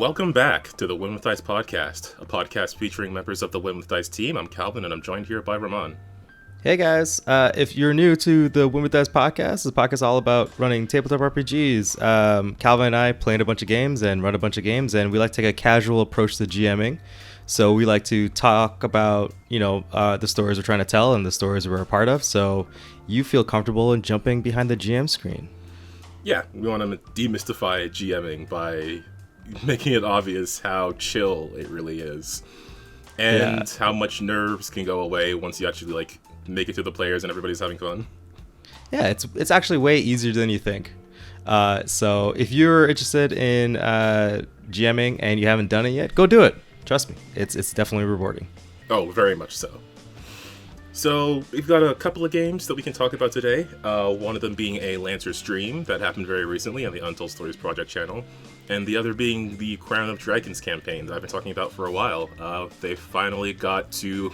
Welcome back to the Win with Dice podcast, a podcast featuring members of the Win with Dice team. I'm Calvin, and I'm joined here by Ramon. Hey guys, if you're new to the Win with Dice podcast, this podcast is all about running tabletop RPGs. Calvin and I play a bunch of games and run a bunch of games, and we like to take a casual approach to GMing. So we like to talk about, the stories we're trying to tell and the stories we're a part of, so you feel comfortable in jumping behind the GM screen. Yeah, we want to demystify GMing by making it obvious how chill it really is. And how much nerves can go away once you actually, make it to the players and everybody's having fun. Yeah, it's actually way easier than you think. So if you're interested in GMing and you haven't done it yet, go do it. Trust me, it's definitely rewarding. Oh, very much so. So we've got a couple of games that we can talk about today. One of them being a Lancer stream that happened very recently on the Untold Stories Project channel, and the other being the Crown of Dragons campaign that I've been talking about for a while. They finally got to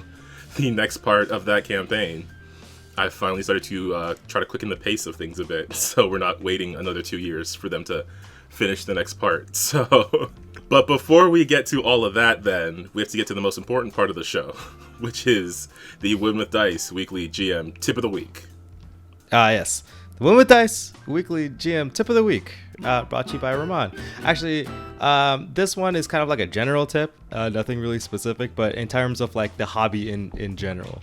the next part of that campaign. I finally started to try to quicken the pace of things a bit, so we're not waiting another 2 years for them to finish the next part. So, but before we get to all of that, then we have to get to the most important part of the show, which is the Win with Dice weekly GM tip of the week. Yes, the Win with Dice weekly GM tip of the week, brought to you by Ramon. Actually, this one is kind of like a general tip, nothing really specific, but in terms of the hobby in general.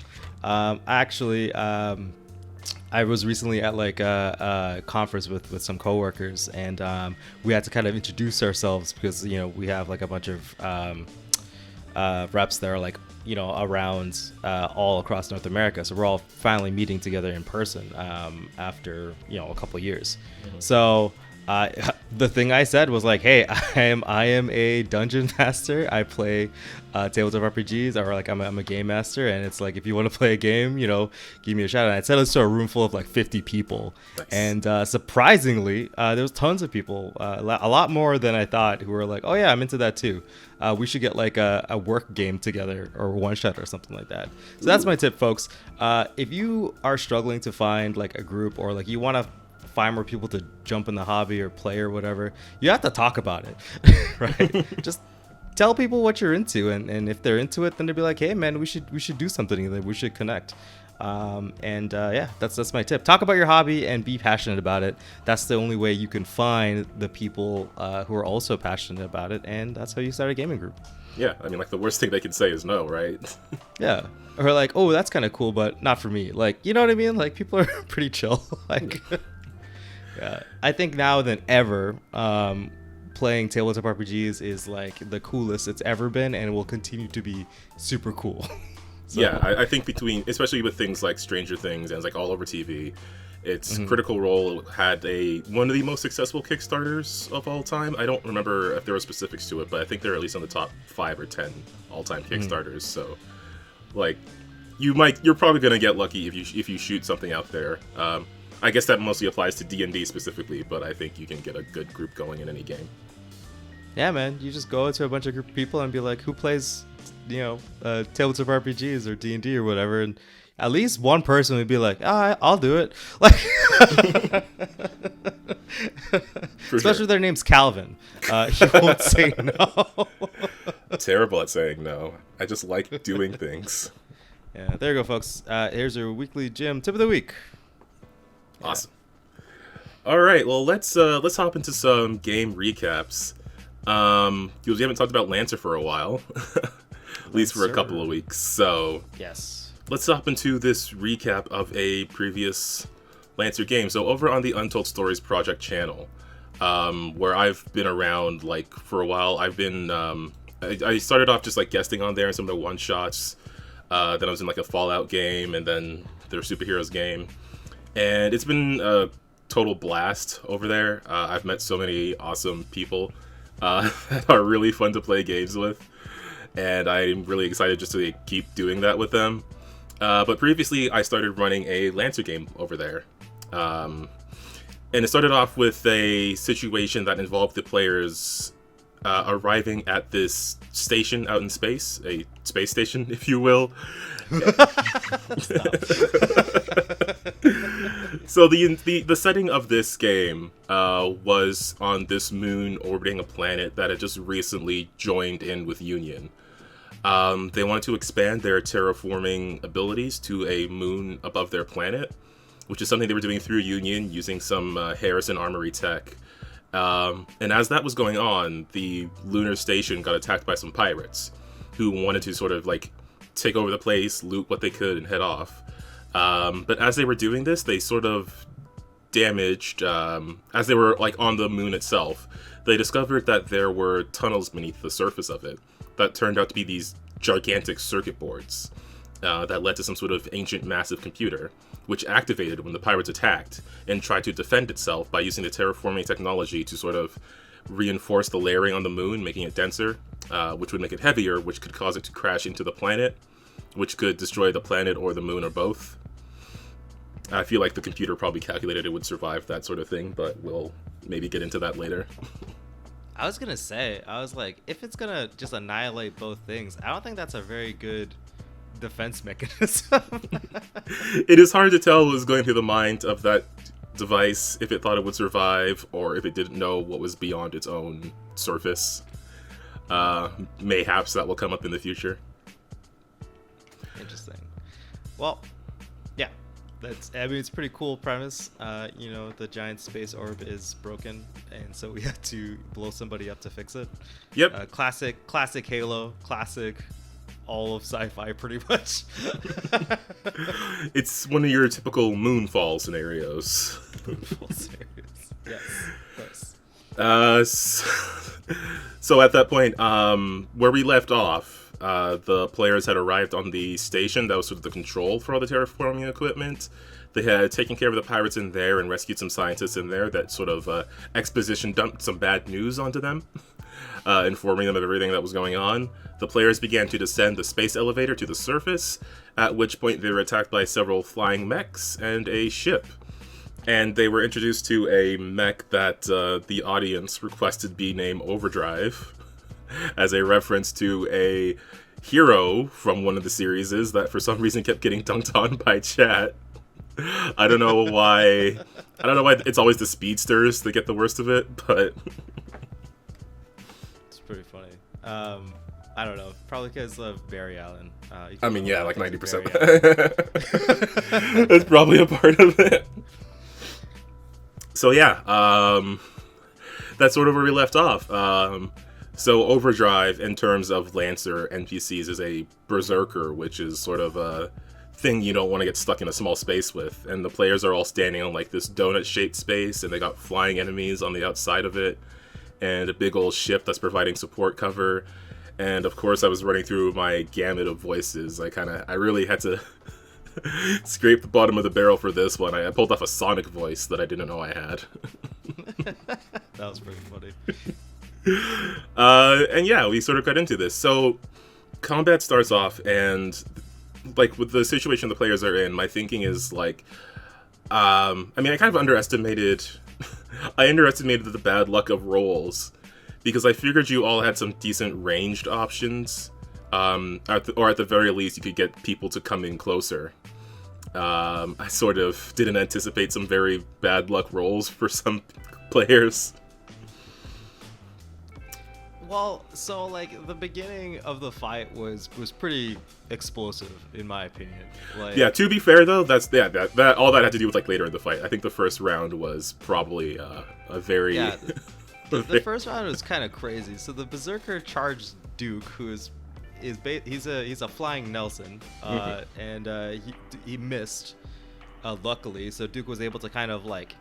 I was recently at a conference with some coworkers, and we had to kind of introduce ourselves because we have a bunch of reps that are around all across North America. So we're all finally meeting together in person after a couple of years. Mm-hmm. So the thing I said was hey, I am a dungeon master. I play tabletop RPGs, or I'm a game master, and it's if you want to play a game, give me a shout. And I said this to a room full of 50 people. Nice. And surprisingly, there was tons of people, a lot more than I thought, who were oh yeah, I'm into that too. We should get a work game together, or one shot or something like that. So that's my tip, folks. If you are struggling to find a group, or you want to find more people to jump in the hobby or play or whatever, you have to talk about it. Right? Just tell people what you're into, and if they're into it, then they'll be hey man, we should do something, we should connect. That's my tip. Talk about your hobby and be passionate about it. That's the only way you can find the people who are also passionate about it, and that's how you start a gaming group. Yeah, I mean, the worst thing they can say is no, right? Yeah. Or oh, that's kind of cool, but not for me. You know what I mean? People are pretty chill. Yeah, I think now than ever, playing tabletop RPGs is the coolest it's ever been, and it will continue to be super cool. So. Yeah, I think especially with things like Stranger Things and all over TV, its Critical Role had one of the most successful Kickstarters of all time. I don't remember if there were specifics to it, but I think they're at least on the top 5 or 10 all-time Kickstarters. So, you're probably gonna get lucky if you shoot something out there. I guess that mostly applies to D&D specifically, but I think you can get a good group going in any game. Yeah, man. You just go into a bunch of group of people and be who plays, tabletop RPGs or D&D or whatever, and at least one person would be I'll do it. Especially if their name's Calvin. He won't say no. Terrible at saying no. I just like doing things. Yeah, there you go, folks. Here's your weekly gym tip of the week. Awesome. All right, well, let's hop into some game recaps. Because we haven't talked about Lancer for a while, at least for a couple of weeks. So yes, let's hop into this recap of a previous Lancer game. So over on the Untold Stories Project channel, where I've been around for a while, I've been I started off just guesting on there in some of the one shots. Then I was in a Fallout game, and then their superheroes game. And it's been a total blast over there. I've met so many awesome people that are really fun to play games with. And I'm really excited just to keep doing that with them. But previously, I started running a Lancer game over there. And it started off with a situation that involved the players arriving at this station out in space, a space station, if you will. So the setting of this game was on this moon orbiting a planet that had just recently joined in with Union. They wanted to expand their terraforming abilities to a moon above their planet, which is something they were doing through Union using some Harrison Armory tech. And as that was going on, the lunar station got attacked by some pirates who wanted to sort of like take over the place, loot what they could, and head off. But as they were doing this, they sort of damaged, as they were like on the moon itself, they discovered that there were tunnels beneath the surface of it that turned out to be these gigantic circuit boards that led to some sort of ancient massive computer, which activated when the pirates attacked and tried to defend itself by using the terraforming technology to sort of reinforce the layering on the moon, making it denser, which would make it heavier, which could cause it to crash into the planet, which could destroy the planet or the moon or both. I feel like the computer probably calculated it would survive that sort of thing, but we'll maybe get into that later. I was gonna say, I was like, if it's gonna just annihilate both things, I don't think that's a very good defense mechanism. It is hard to tell what was going through the mind of that device, if it thought it would survive or if it didn't know what was beyond its own surface. Mayhaps that will come up in the future. Interesting. Well, yeah, it's a pretty cool premise. The giant space orb is broken, and so we have to blow somebody up to fix it. Yep. Classic Halo, classic all of sci-fi, pretty much. It's one of your typical moonfall scenarios. Moonfall scenarios. Yes, of course. So at that point, where we left off, the players had arrived on the station that was sort of the control for all the terraforming equipment. They had taken care of the pirates in there and rescued some scientists in there that sort of exposition dumped some bad news onto them, informing them of everything that was going on. The players began to descend the space elevator to the surface, at which point they were attacked by several flying mechs and a ship. And they were introduced to a mech that the audience requested be named Overdrive, as a reference to a hero from one of the series that for some reason kept getting dunked on by chat. I don't know why it's always the speedsters that get the worst of it, but it's pretty funny. I don't know, probably because of Barry Allen. I mean, yeah, like 90%. That's probably a part of it. So yeah, that's sort of where we left off. So Overdrive, in terms of Lancer NPCs, is a berserker, which is sort of a thing you don't want to get stuck in a small space with. And the players are all standing on like this donut-shaped space, and they got flying enemies on the outside of it, and a big old ship that's providing support cover. And of course, I was running through my gamut of voices. I really had to scrape the bottom of the barrel for this one. I pulled off a Sonic voice that I didn't know I had. That was pretty funny. And yeah, we sort of got into this. So combat starts off, and like with the situation the players are in, my thinking is like, I kind of underestimated the bad luck of rolls, because I figured you all had some decent ranged options, or at the very least you could get people to come in closer. I sort of didn't anticipate some very bad luck rolls for some players. Well, so like the beginning of the fight was pretty explosive in my opinion. Like, yeah, to be fair though, that all that had to do with like later in the fight. I think the first round was probably a very the first round was kind of crazy. So the berserker charged Duke, who he's a flying Nelson, and he missed, luckily. So Duke was able to kind of like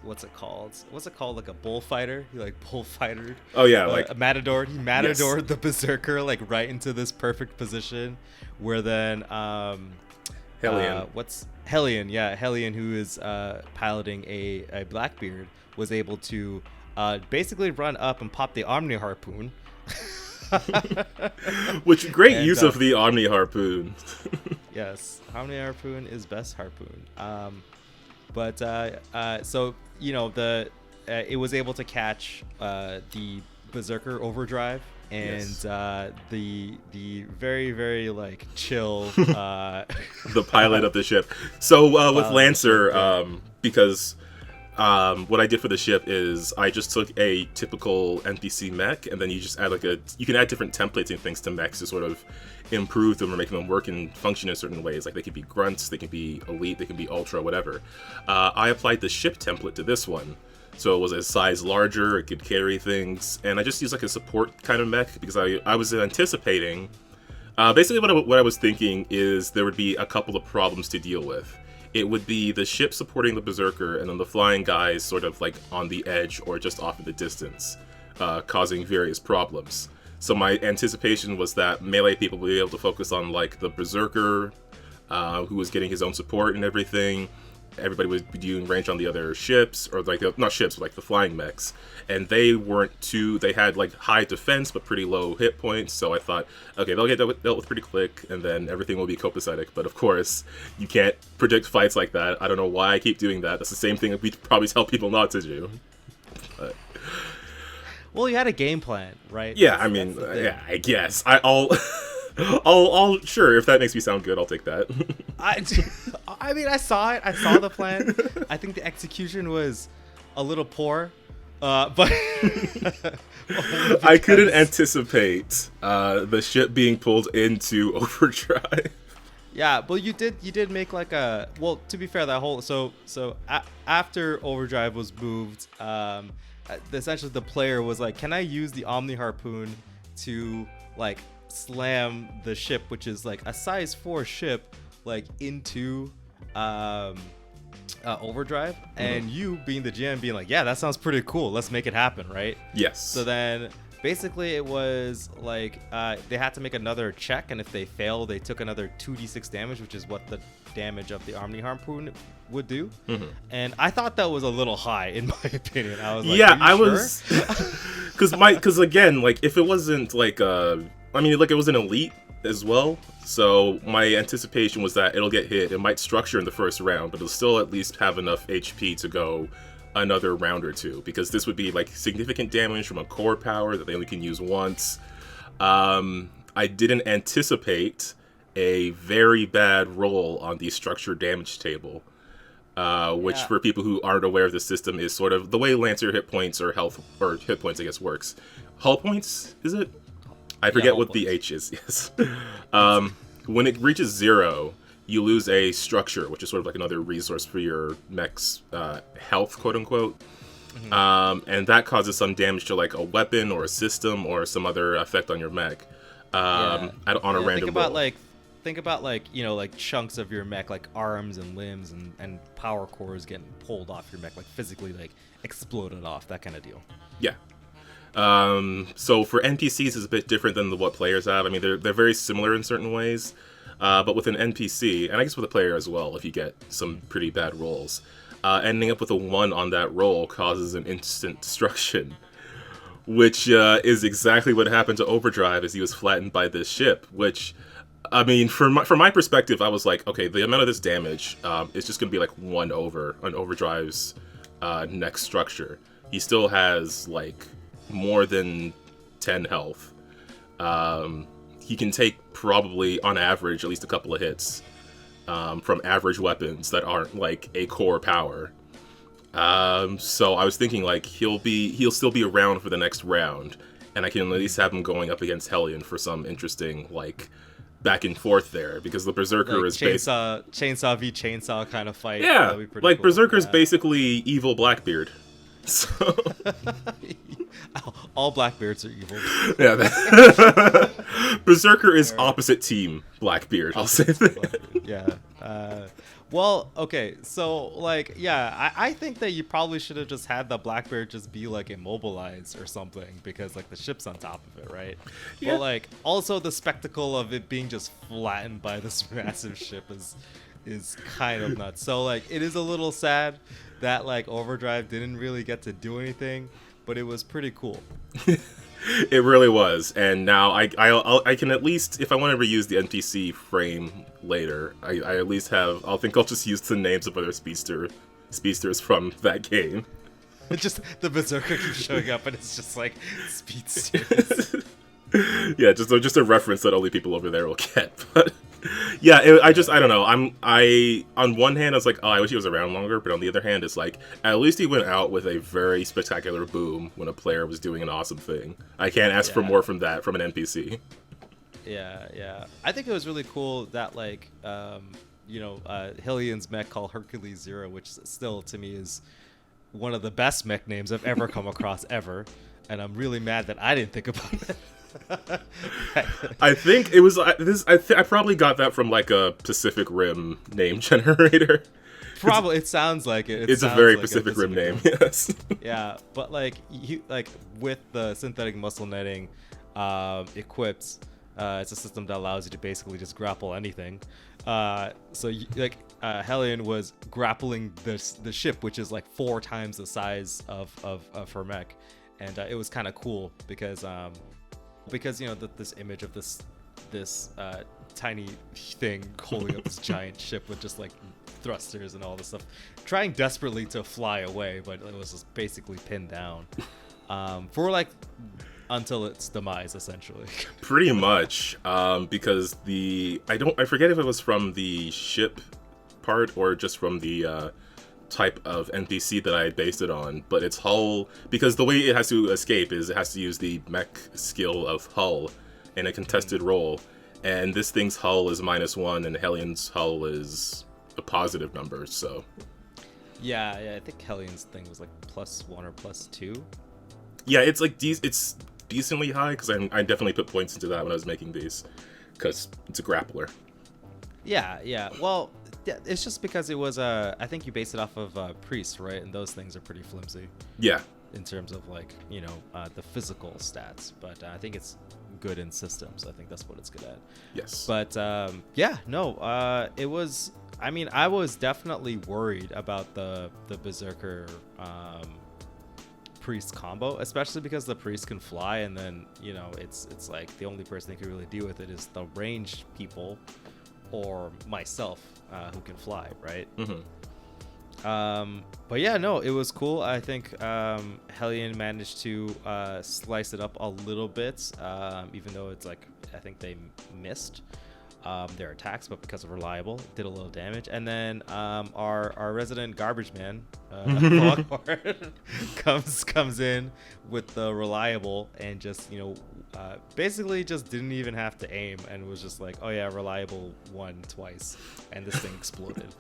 what's it called? Like a bullfighter? He like bullfighted. Oh yeah, like a matador. He matadored the berserker like right into this perfect position, where then Hellion. Hellion? Yeah, Hellion, who is piloting a Blackbeard, was able to basically run up and pop the Omni Harpoon. Which great use of the Omni Harpoon. Yes, Omni Harpoon is best harpoon. So it was able to catch the Berserker Overdrive, and Yes. the very very like chill The pilot of the ship. So with Lancer, because what I did for the ship is I just took a typical NPC mech, and then you just add you can add different templates and things to mechs to sort of improve them or make them work and function in certain ways. Like they can be grunts, they can be elite, they can be ultra, whatever. I applied the ship template to this one. So it was a size larger, it could carry things, and I just used like a support kind of mech because I was anticipating. Basically, what I was thinking is there would be a couple of problems to deal with. It would be the ship supporting the Berserker, and then the flying guys sort of like on the edge or just off in the distance, causing various problems. So my anticipation was that melee people would be able to focus on like the Berserker, who was getting his own support and everything. Everybody would be doing range on the other ships, or like not ships, but like the flying mechs, and they had like high defense but pretty low hit points. So I thought, okay, they'll get dealt with pretty quick, and then everything will be copacetic. But of course, you can't predict fights like that. I don't know why I keep doing that. That's the same thing that we probably tell people not to do. But, well, you had a game plan, right? yeah, I mean, yeah, I guess I'll sure, if that makes me sound good, I'll take that. I mean, I saw it. I saw the plan. I think the execution was a little poor, but I couldn't anticipate the ship being pulled into overdrive. Yeah, but you did make like a, well, to be fair, that whole after overdrive was moved, essentially the player was like, can I use the Omni Harpoon to like slam the ship, which is like a size 4 ship, like into overdrive? And you being the GM being like, yeah, that sounds pretty cool, let's make it happen, right? Yes. So then basically it was like they had to make another check, and if they fail they took another 2d6 damage, which is what the damage of the Omni Harpoon would do. And I thought that was a little high in my opinion. I was like, yeah, I sure? Was because again, like if it wasn't like I mean, like it was an elite as well, so my anticipation was that it'll get hit. It might structure in the first round, but it'll still at least have enough HP to go another round or two, because this would be like significant damage from a core power that they only can use once. I didn't anticipate a very bad roll on the structure damage table, which for people who aren't aware of the system is sort of the way Lancer hit points or hit points, I guess, works. Hull points, is it? I forget what the H is. Yes. When it reaches 0, you lose a structure, which is sort of like another resource for your mech's health, quote unquote. And that causes some damage to like a weapon or a system or some other effect on your mech on a random roll. Think about like, you know, like chunks of your mech, like arms and limbs and power cores getting pulled off your mech, like physically like exploded off, that kind of deal. Yeah. So for NPCs, it's a bit different than what players have. I mean, they're very similar in certain ways, but with an NPC, and I guess with a player as well, if you get some pretty bad rolls, ending up with a 1 on that roll causes an instant destruction, which is exactly what happened to Overdrive as he was flattened by this ship. Which, I mean, from my perspective, I was like, okay, the amount of this damage is just going to be like 1 over on Overdrive's next structure. He still has like more than 10 health. He can take probably on average at least a couple of hits from average weapons that aren't like a core power. So I was thinking like he'll still be around for the next round, and I can at least have him going up against Hellion for some interesting like back and forth there, because the Berserker like is chainsaw v chainsaw kind of fight. Yeah, like cool. Berserker's yeah. basically evil Blackbeard. So all Blackbeards are evil. Yeah, Berserker is opposite team Blackbeard. I'll say that. Yeah. Well, okay, so like, yeah, I think that you probably should have just had the Blackbeard just be like immobilized or something, because like the ship's on top of it, right? Yeah. But like also the spectacle of it being just flattened by this massive ship is kind of nuts. So like it is a little sad that like Overdrive didn't really get to do anything, but it was pretty cool. It really was, and now I can at least, if I want to reuse the NPC frame later, I at least have. I'll just use the names of other speedsters from that game. Just the Berserker keeps showing up, and it's just like speedsters. Yeah, just a reference that only people over there will get. But yeah, I don't know. I on one hand I was like, oh, I wish he was around longer, but on the other hand, it's like at least he went out with a very spectacular boom when a player was doing an awesome thing. I can't ask for more from that from an NPC. Yeah. I think it was really cool that like Hylian's mech called Hercules Zero, which still to me is one of the best mech names I've ever come across ever, and I'm really mad that I didn't think about it. I think it was I probably got that from like a Pacific Rim name generator. Probably, it sounds like it. It's a very like Pacific Rim name. Yes. Yeah, but like with the synthetic muscle netting equipped, it's a system that allows you to basically just grapple anything. Hylian was grappling the ship, which is like 4 times the size of her mech, and it was kind of cool because this image of this tiny thing holding up this giant ship with just like thrusters and all this stuff, trying desperately to fly away, but it was just basically pinned down for like until its demise, essentially. Pretty much, because I forget if it was from the ship part or just from the type of NPC that I had based it on, but its hull, because the way it has to escape is it has to use the mech skill of hull in a contested roll, and this thing's hull is -1 and Hylian's hull is a positive number, so yeah, I think Hylian's thing was like +1 or +2. Yeah, it's like it's decently high, because I definitely put points into that when I was making these, because it's a grappler. Yeah, well, it's just because it was I think you base it off of Priest, right? And those things are pretty flimsy. Yeah. In terms of like, the physical stats, but I think it's good in systems. I think that's what it's good at. Yes. But it was. I mean, I was definitely worried about the Berserker Priest combo, especially because the Priest can fly, and then it's like the only person that can really deal with it is the ranged people or myself who can fly, right? But yeah, no, it was cool. I think Hylian managed to slice it up a little bit, even though it's like I think they missed their attacks, but because of reliable, it did a little damage. And then our resident garbage man Foghorn comes in with the reliable and just basically just didn't even have to aim and was just like, oh yeah, reliable won twice, and this thing exploded.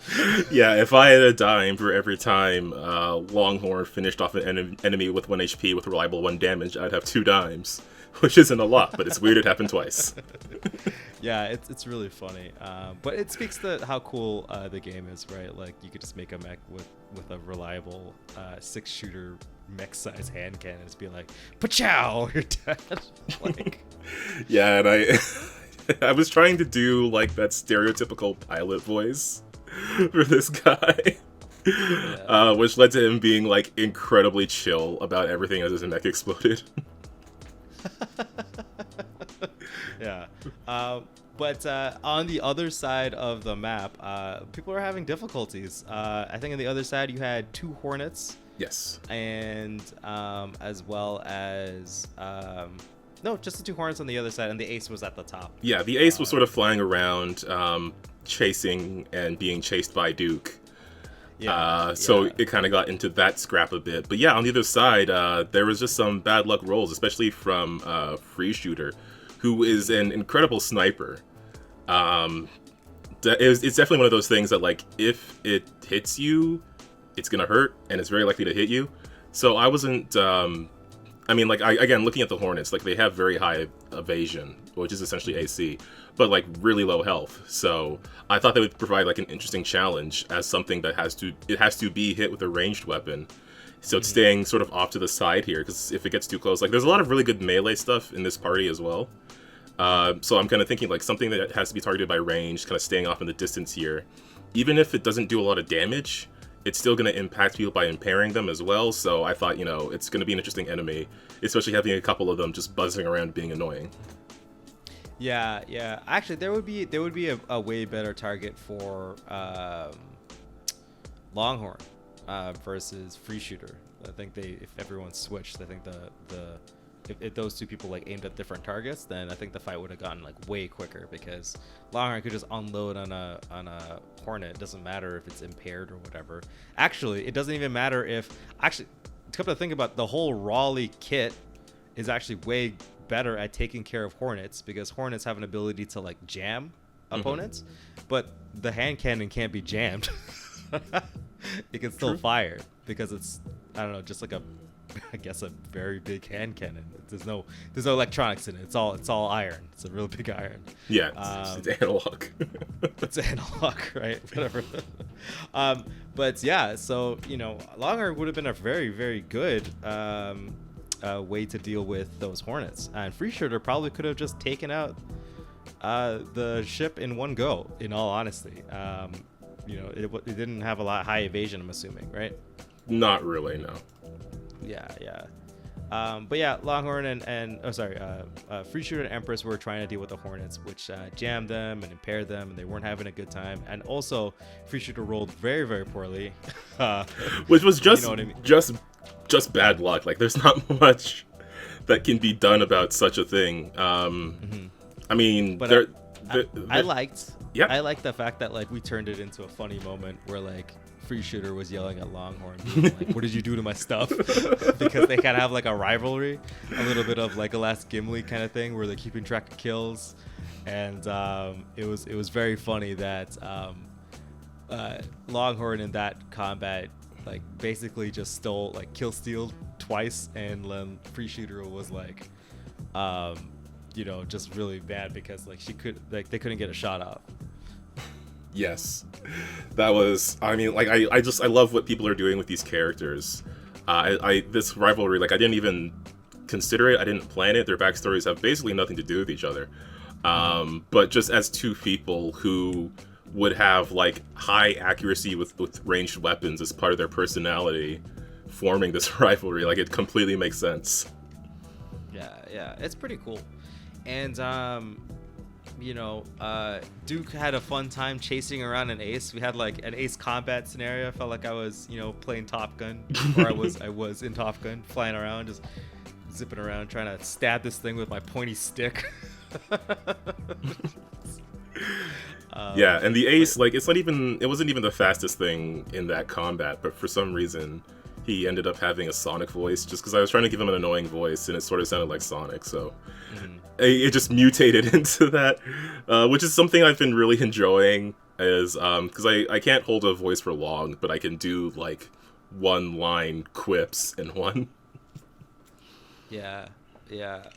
Yeah, if I had a dime for every time Longhorn finished off an enemy with 1 HP with reliable 1 damage, I'd have 2 dimes, which isn't a lot, but it's weird it happened twice. Yeah, it's really funny, but it speaks to how cool the game is, right? Like you could just make a mech with a reliable 6-shooter mech size hand cannon and just be like, "Pachow, you're dead." Like, yeah, and I was trying to do like that stereotypical pilot voice for this guy, which led to him being like incredibly chill about everything as his mech exploded. Yeah. But on the other side of the map, people are having difficulties. I think on the other side you had 2 Hornets. Yes. And as well as no, just the 2 Hornets on the other side, and the Ace was at the top. Yeah, the Ace was sort of flying around, chasing and being chased by Duke. So it kind of got into that scrap a bit. But yeah, on the other side, there was just some bad luck rolls, especially from Free Shooter, who is an incredible sniper. It's definitely one of those things that, like, if it hits you, it's gonna hurt, and it's very likely to hit you. So I wasn't. Again, looking at the Hornets, like, they have very high evasion, which is essentially AC, but like really low health. So I thought they would provide like an interesting challenge as something that has to be hit with a ranged weapon. So it's staying sort of off to the side here, because if it gets too close, like, there's a lot of really good melee stuff in this party as well. So I'm kind of thinking like something that has to be targeted by range, kind of staying off in the distance here. Even if it doesn't do a lot of damage, it's still going to impact people by impairing them as well. So I thought, it's going to be an interesting enemy, especially having a couple of them just buzzing around being annoying. Yeah. Actually, there would be a way better target for Longhorn versus Free Shooter. I think if everyone switched, I think the if those two people like aimed at different targets, then I think the fight would have gotten like way quicker, because Longhorn could just unload on a Hornet. It doesn't matter if it's impaired or whatever. Actually, it doesn't even matter if come to think about, the whole Raleigh kit is actually way better at taking care of Hornets, because Hornets have an ability to like jam opponents, but the hand cannon can't be jammed. It can still fire because it's, I don't know, just like I guess a very big hand cannon. There's no electronics in it. It's all iron. It's a real big iron. Yeah, it's analog. It's analog, right? Whatever. But yeah, so Longhorn would have been a very, very good way to deal with those Hornets, and Free Shooter probably could have just taken out the ship in one go. In all honesty, it didn't have a lot high evasion, I'm assuming, right? Not really, no. Yeah. But yeah, Longhorn and Free Shooter and Empress were trying to deal with the Hornets, which jammed them and impaired them, and they weren't having a good time. And also, Free Shooter rolled very, very poorly, which was just I mean? just bad luck. Like, there's not much that can be done about such a thing. I mean, but I liked the fact that like we turned it into a funny moment where like Free Shooter was yelling at Longhorn, being like, "What did you do to my stuff?" Because they kind of have like a rivalry, a little bit of like a Last Gimli kind of thing, where they're keeping track of kills, and it was very funny that Longhorn in that combat like basically just stole like kill steal twice, and then Free Shooter was like, just really bad because like they couldn't get a shot off. Yes, that was. I mean, like I love what people are doing with these characters. This rivalry, like I didn't even consider it. I didn't plan it. Their backstories have basically nothing to do with each other. But just as two people who would have like high accuracy with ranged weapons as part of their personality, forming this rivalry, like it completely makes sense. Yeah, it's pretty cool. And Duke had a fun time chasing around an ace. We had like an ace combat scenario. I felt like I was, playing Top Gun, or I was in Top Gun, flying around, just zipping around, trying to stab this thing with my pointy stick. Yeah, and the ace, like it wasn't even the fastest thing in that combat, but for some reason he ended up having a Sonic voice, just because I was trying to give him an annoying voice and it sort of sounded like Sonic, so it just mutated into that, which is something I've been really enjoying, is because I can't hold a voice for long, but I can do like one line quips in one. Yeah.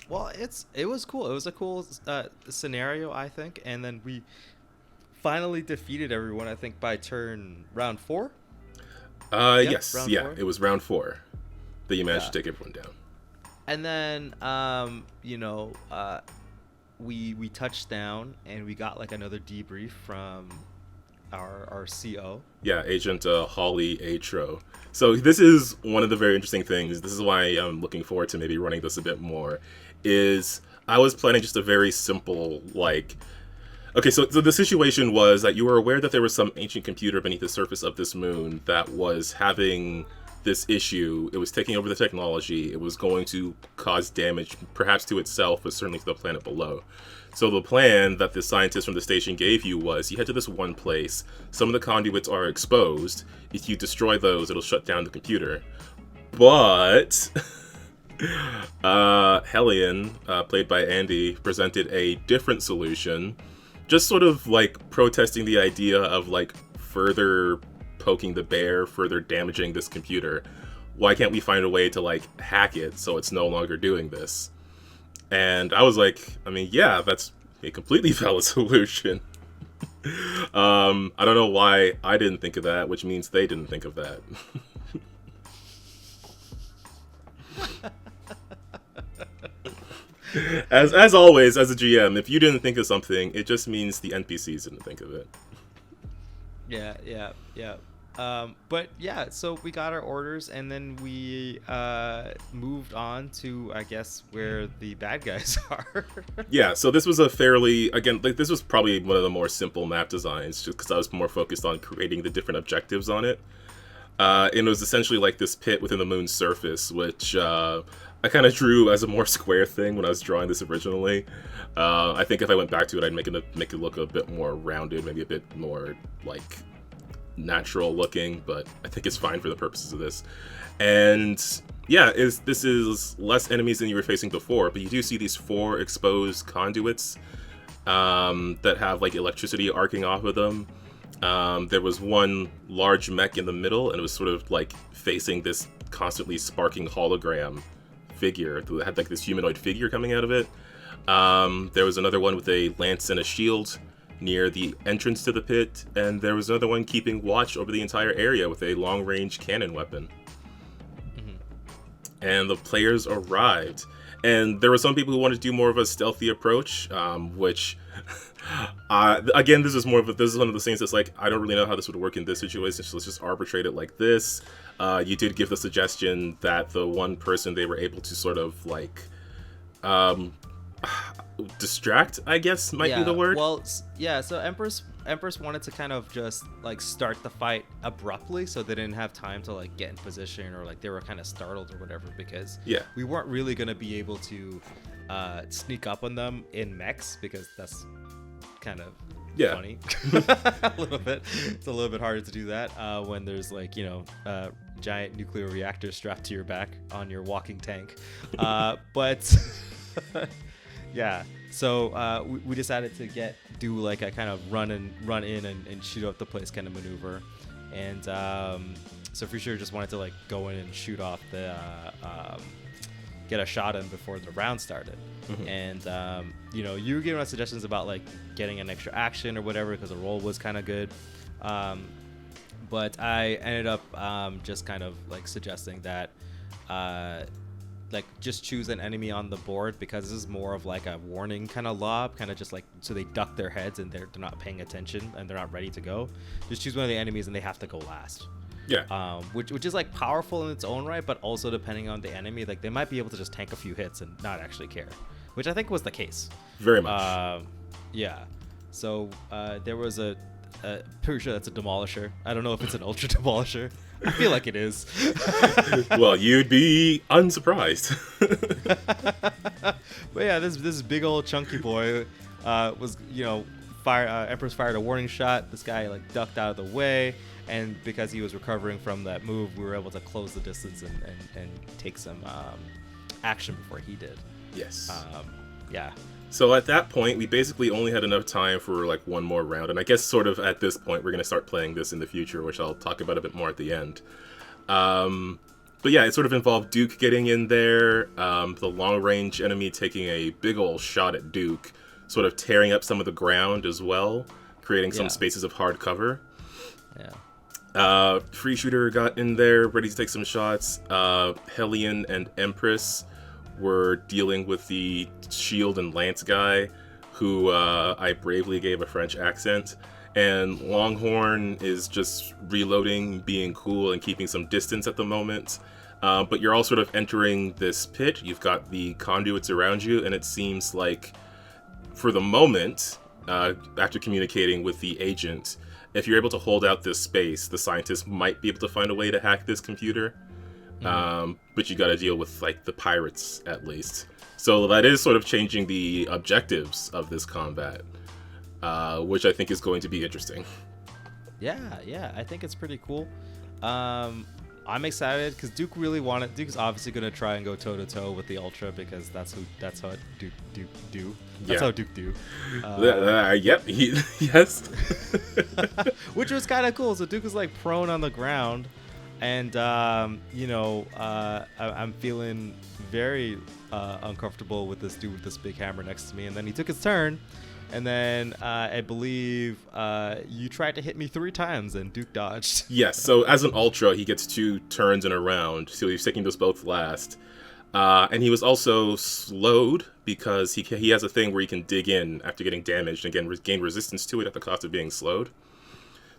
Well, it was cool. It was a cool scenario, I think, and then we finally defeated everyone, I think, by round 4. Yes, round 4? It was round 4 that you managed to take everyone down. And then, we touched down and we got like another debrief from our CO. Yeah, Agent Holly Atro. So this is one of the very interesting things. This is why I'm looking forward to maybe running this a bit more. Is I was planning just a very simple like. Okay, so the situation was that you were aware that there was some ancient computer beneath the surface of this moon that was having this issue. It was taking over the technology. It was going to cause damage, perhaps to itself, but certainly to the planet below. So the plan that the scientist from the station gave you was you head to this one place. Some of the conduits are exposed. If you destroy those, it'll shut down the computer. But Hellion, played by Andy, presented a different solution. Just sort of like protesting the idea of like further poking the bear, further damaging this computer. Why can't we find a way to like hack it so it's no longer doing this? And I was like, I mean, yeah, that's a completely valid solution. I don't know why I didn't think of that, which means they didn't think of that. As always, as a GM, if you didn't think of something, it just means the NPCs didn't think of it. Yeah. But yeah, so we got our orders, and then we moved on to, I guess, where the bad guys are. Yeah, so this was a fairly, again, like this was probably one of the more simple map designs, just because I was more focused on creating the different objectives on it. And it was essentially like this pit within the moon's surface, which I kind of drew as a more square thing when I was drawing this originally. I think if I went back to it, I'd make it look a bit more rounded, maybe a bit more like natural looking, but I think it's fine for the purposes of this. And yeah, this is less enemies than you were facing before, but you do see these 4 exposed conduits that have like electricity arcing off of them. There was one large mech in the middle, and it was sort of like facing this constantly sparking hologram figure that had like this humanoid figure coming out of it. There was another one with a lance and a shield near the entrance to the pit, and there was another one keeping watch over the entire area with a long-range cannon weapon. And the players arrived, and there were some people who wanted to do more of a stealthy approach, which again, this is one of the things that's like, I don't really know how this would work in this situation, so let's just arbitrate it like this. You did give the suggestion that the one person they were able to sort of like distract, I guess might be the word. Well, yeah, so Empress wanted to kind of just like start the fight abruptly, so they didn't have time to like get in position, or like they were kind of startled or whatever, because we weren't really going to be able to sneak up on them in mechs, because that's kind of funny. A little bit. It's a little bit harder to do that when there's like, you know, giant nuclear reactors strapped to your back on your walking tank. But yeah, so we decided to do like a kind of run in and shoot up the place kind of maneuver. And so for sure just wanted to like go in and shoot off the get a shot in before the round started. And you know, you were giving us suggestions about like getting an extra action or whatever, because the roll was kind of good. But I ended up just kind of like suggesting that like just choose an enemy on the board, because this is more of like a warning kind of lob, kind of just like so they duck their heads and they're not paying attention and they're not ready to go. Just choose one of the enemies and they have to go last. Yeah. Which is like powerful in its own right, but also depending on the enemy, like they might be able to just tank a few hits and not actually care, which I think was the case. Very much. Yeah. So there was pretty sure that's a demolisher. I don't know if it's an ultra demolisher. I feel like it is. Well, you'd be unsurprised. But yeah, this big old chunky boy was, you know, Empress fired a warning shot. This guy like ducked out of the way, and because he was recovering from that move, we were able to close the distance and take some action before he did. Yes. Yeah. So at that point, we basically only had enough time for like one more round, and I guess sort of at this point, we're going to start playing this in the future, which I'll talk about a bit more at the end. But yeah, it sort of involved Duke getting in there, the long-range enemy taking a big ol' shot at Duke, sort of tearing up some of the ground as well, creating some spaces of hard cover. Yeah. Free Shooter got in there, ready to take some shots. Hellion and Empress were dealing with the shield and lance guy, who I bravely gave a French accent. And Longhorn is just reloading, being cool, and keeping some distance at the moment. But you're all sort of entering this pit. You've got the conduits around you, and it seems like, for the moment, after communicating with the agent, if you're able to hold out this space, the scientists might be able to find a way to hack this computer. But you got to deal with like the pirates at least. So that is sort of changing the objectives of this combat, which I think is going to be interesting. Yeah, I think it's pretty cool. I'm excited because Duke's obviously going to try and go toe to toe with the Ultra, because that's how Duke do. That's how Duke do. Yep. Yes. Which was kind of cool. So Duke was like prone on the ground. And, you know, I'm feeling very uncomfortable with this dude with this big hammer next to me. And then he took his turn. And then I believe you tried to hit me 3 times and Duke dodged. Yes, so as an Ultra, he gets 2 turns in a round. So he's taking those both last. And he was also slowed because he has a thing where he can dig in after getting damaged and again gain resistance to it at the cost of being slowed.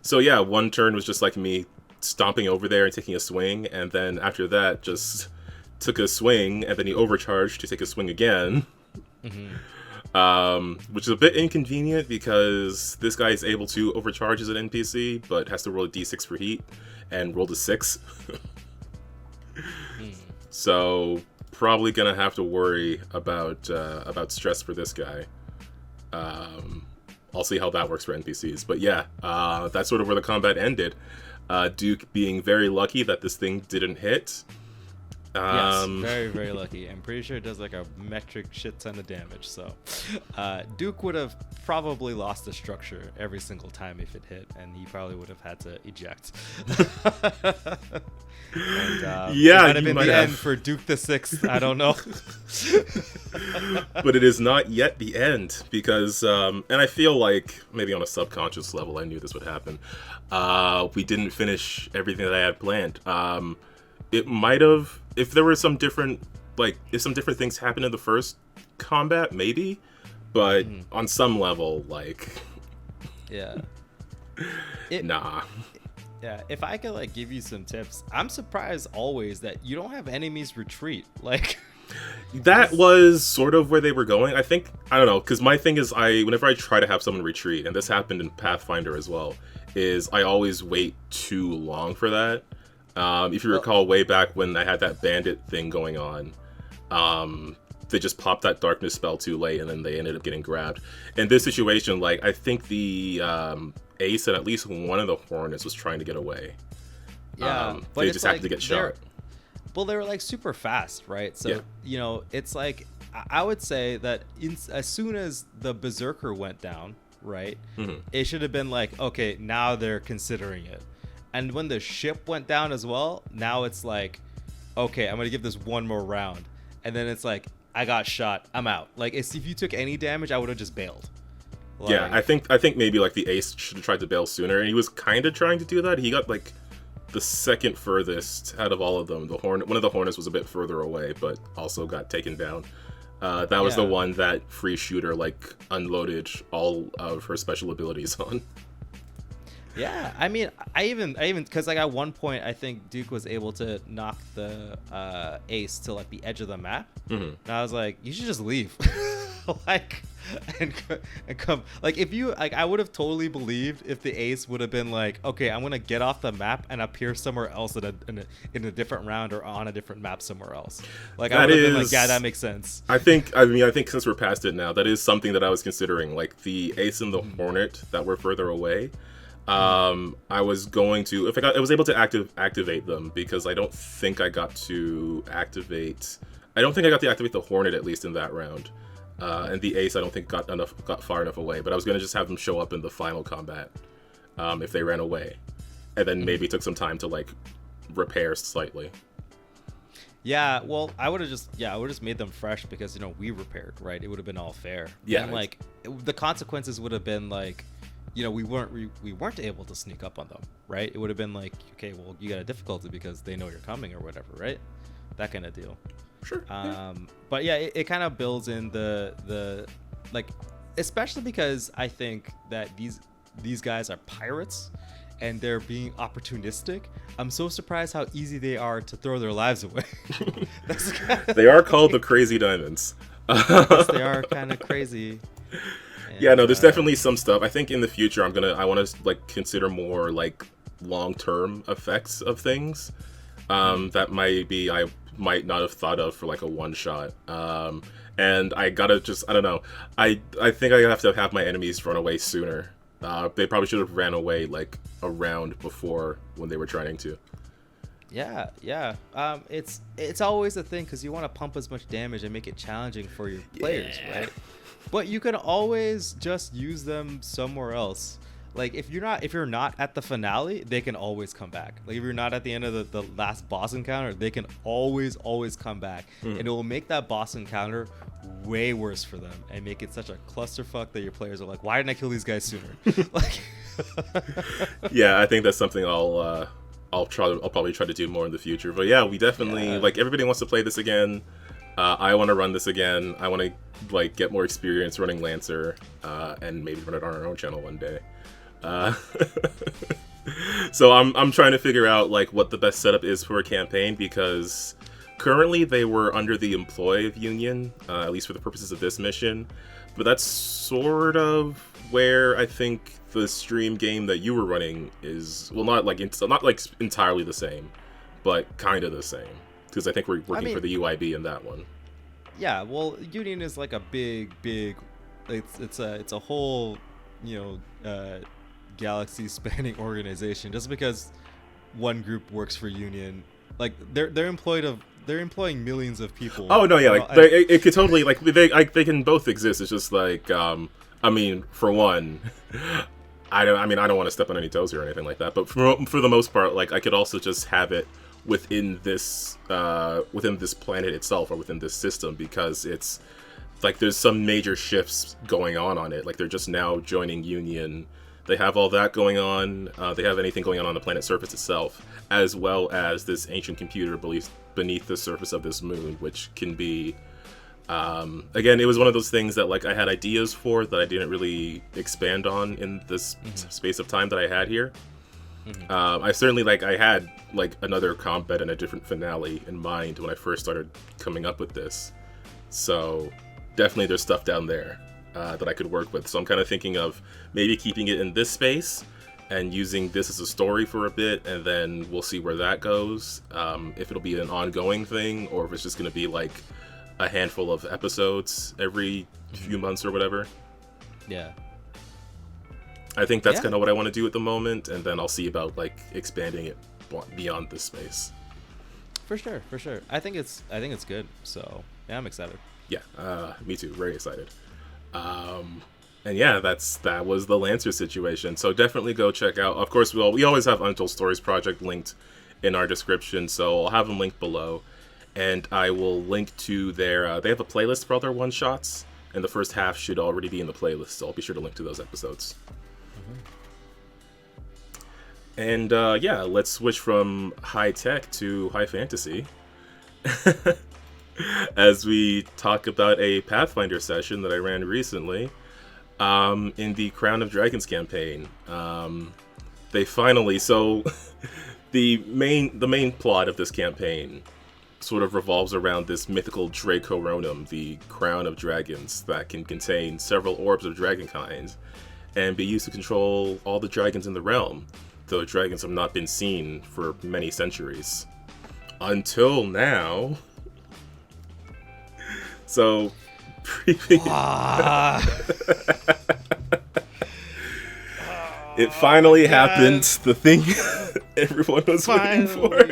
So yeah, one turn was just like me stomping over there and taking a swing, and then after that just took a swing, and then he overcharged to take a swing again. Which is a bit inconvenient because this guy is able to overcharge as an NPC, but has to roll a d6 for heat, and rolled a 6. So probably gonna have to worry about stress for this guy. I'll see how that works for NPCs. But yeah, that's sort of where the combat ended. Duke being very lucky that this thing didn't hit. Yes, very, very lucky. I'm pretty sure it does like a metric shit ton of damage. So Duke would have probably lost the structure every single time if it hit, and he probably would have had to eject. And, yeah, it might have been the end for Duke the Sixth. I don't know. But it is not yet the end because, and I feel like maybe on a subconscious level, I knew this would happen. We didn't finish everything that I had planned. It might have, if there were some different, like, if some different things happened in the first combat, maybe, but on some level, like, yeah, nah. Yeah, if I could like give you some tips, I'm surprised always that you don't have enemies retreat. Like, that was sort of where they were going. I think, I don't know, because my thing is, whenever I try to have someone retreat, and this happened in Pathfinder as well, is I always wait too long for that. If you recall way back when I had that bandit thing going on, they just popped that darkness spell too late, and then they ended up getting grabbed. In this situation, like, I think the ace and at least one of the Hornets was trying to get away. Yeah, but they just happened to get shot. Well, they were like super fast, right? So, yeah. You know, it's like, I would say that as soon as the Berserker went down, right, it should have been like, okay, now they're considering it. And when the ship went down as well, now it's like, okay, I'm going to give this one more round. And then it's like, I got shot, I'm out. Like, if you took any damage, I would have just bailed. Like, yeah, I think maybe like the ace should have tried to bail sooner, and he was kind of trying to do that. He got like the second furthest out of all of them. One of the Hornets was a bit further away, but also got taken down. That was the one that free shooter like unloaded all of her special abilities on. Yeah, I mean, I even because like at one point I think Duke was able to knock the ace to like the edge of the map, and I was like, you should just leave, like, and come. Like, if you like, I would have totally believed if the ace would have been like, okay, I'm gonna get off the map and appear somewhere else in a different round or on a different map somewhere else. Like, I would have been like, yeah, that makes sense. I think since we're past it now, that is something that I was considering. Like the ace and the Hornet that were further away. I was going to, if I was able to activate them, because I don't think I got to activate the Hornet, at least in that round, and the ace I don't think got far enough away, but I was going to just have them show up in the final combat, if they ran away, and then maybe took some time to like repair slightly. Yeah, well, I would have just made them fresh because, you know, we repaired, right? It would have been all fair. Yeah. And like the consequences would have been like, you know, we weren't able to sneak up on them, right? It would have been like, okay, well, you got a difficulty because they know you're coming or whatever, right? That kind of deal. Sure. But yeah, it kind of builds in the like, especially because I think that these guys are pirates and they're being opportunistic. I'm so surprised how easy they are to throw their lives away. They are called the Crazy Diamonds. Yes, they are kind of crazy. And, yeah, no, there's definitely some stuff. I think in the future I want to like consider more like long-term effects of things that I might not have thought of for like a one shot. And I gotta I don't know. I think I have to have my enemies run away sooner. They probably should have ran away like a round before when they were trying to. Yeah. It's always a thing because you want to pump as much damage and make it challenging for your players, right? But you can always just use them somewhere else. Like if you're not at the finale, they can always come back. Like if you're not at the end of the last boss encounter, they can always come back, and it will make that boss encounter way worse for them and make it such a clusterfuck that your players are like, why didn't I kill these guys sooner? Like, yeah, I think that's something I'll probably try to do more in the future. But yeah, we definitely like everybody wants to play this again. I want to run this again. I want to like get more experience running Lancer, and maybe run it on our own channel one day. So I'm trying to figure out like what the best setup is for a campaign, because currently they were under the employ of Union, at least for the purposes of this mission. But that's sort of where I think the stream game that you were running is, well, not like entirely the same, but kind of the same. because I think we're working for the UIB in that one. Yeah, well, Union is like a big. It's a whole, galaxy spanning organization. Just because one group works for Union, like they're employing millions of people. Oh no, yeah, like it could totally they can both exist. It's just like I mean, for one, I don't want to step on any toes here or anything like that. But for the most part, like I could also just have it within this planet itself or within this system, because it's like there's some major shifts going on it. Like they're just now joining Union. They have all that going on. They have anything going on the planet's surface itself, as well as this ancient computer beneath the surface of this moon, which can be, again, it was one of those things that like I had ideas for that I didn't really expand on in this space of time that I had here. I certainly I had like another combat and a different finale in mind when I first started coming up with this. So definitely there's stuff down there that I could work with. So I'm kind of thinking of maybe keeping it in this space and using this as a story for a bit, and then we'll see where that goes. If it'll be an ongoing thing, or if it's just going to be like a handful of episodes every few months or whatever. Yeah. I think that's kind of what I want to do at the moment, and then I'll see about like expanding it beyond this space. For sure. I think it's good. So yeah, I'm excited. Yeah, me too. Very excited. And yeah, that was the Lancer situation. So definitely go check out. Of course, we always have Untold Stories Project linked in our description, so I'll have them linked below, and I will link to their. They have a playlist for all their one shots, and the first half should already be in the playlist. So I'll be sure to link to those episodes. And yeah, let's switch from high tech to high fantasy. As we talk about a Pathfinder session that I ran recently, in the Crown of Dragons campaign. They finally, so the main plot of this campaign sort of revolves around this mythical Dracoronum, the Crown of Dragons, that can contain several orbs of dragon kinds and be used to control all the dragons in the realm, though dragons have not been seen for many centuries. Until now. So, it finally happened. The thing everyone was waiting for.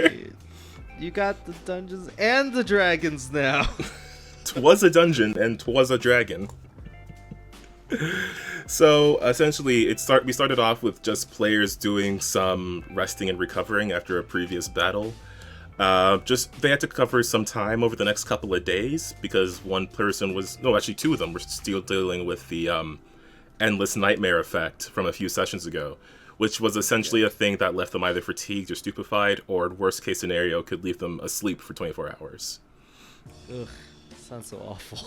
You got the dungeons and the dragons now. 'Twas a dungeon and 'twas a dragon. So essentially, we started off with just players doing some resting and recovering after a previous battle. They had to cover some time over the next couple of days because one person two of them were still dealing with the endless nightmare effect from a few sessions ago, which was essentially a thing that left them either fatigued or stupefied, or worst case scenario could leave them asleep for 24 hours. Ugh, sounds so awful.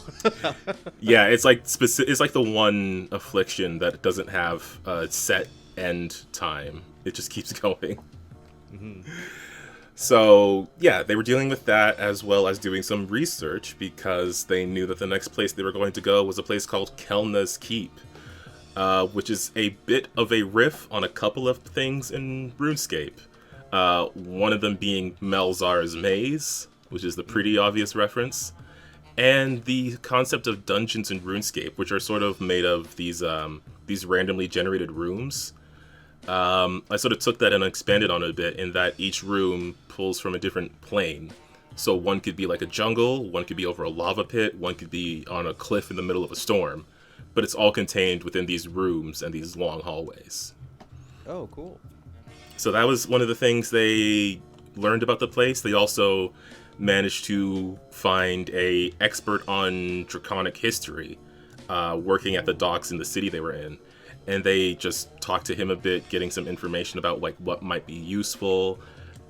Yeah, it's like the one affliction that doesn't have a set end time. It just keeps going. Mm-hmm. So, yeah, they were dealing with that as well as doing some research because they knew that the next place they were going to go was a place called Kelna's Keep, which is a bit of a riff on a couple of things in RuneScape. One of them being Melzar's Maze, which is the pretty obvious reference, and the concept of dungeons in RuneScape, which are sort of made of these randomly generated rooms. I sort of took that and expanded on it a bit in that each room pulls from a different plane. So one could be like a jungle, one could be over a lava pit, one could be on a cliff in the middle of a storm. But it's all contained within these rooms and these long hallways. Oh, cool. So that was one of the things they learned about the place. They also managed to find a expert on draconic history working at the docks in the city they were in. And they just talked to him a bit, getting some information about like what might be useful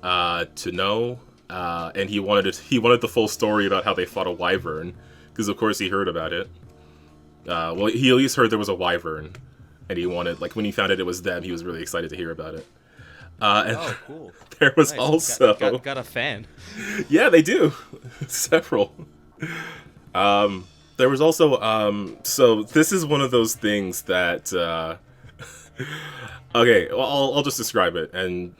to know. And he wanted the full story about how they fought a wyvern, because of course he heard about it. Well, he at least heard there was a wyvern, and he wanted, like, when he found out it was them, he was really excited to hear about it. And oh, cool. There was also got a fan. Yeah, they do. Several. There was also, so this is one of those things that, okay, well, I'll just describe it, and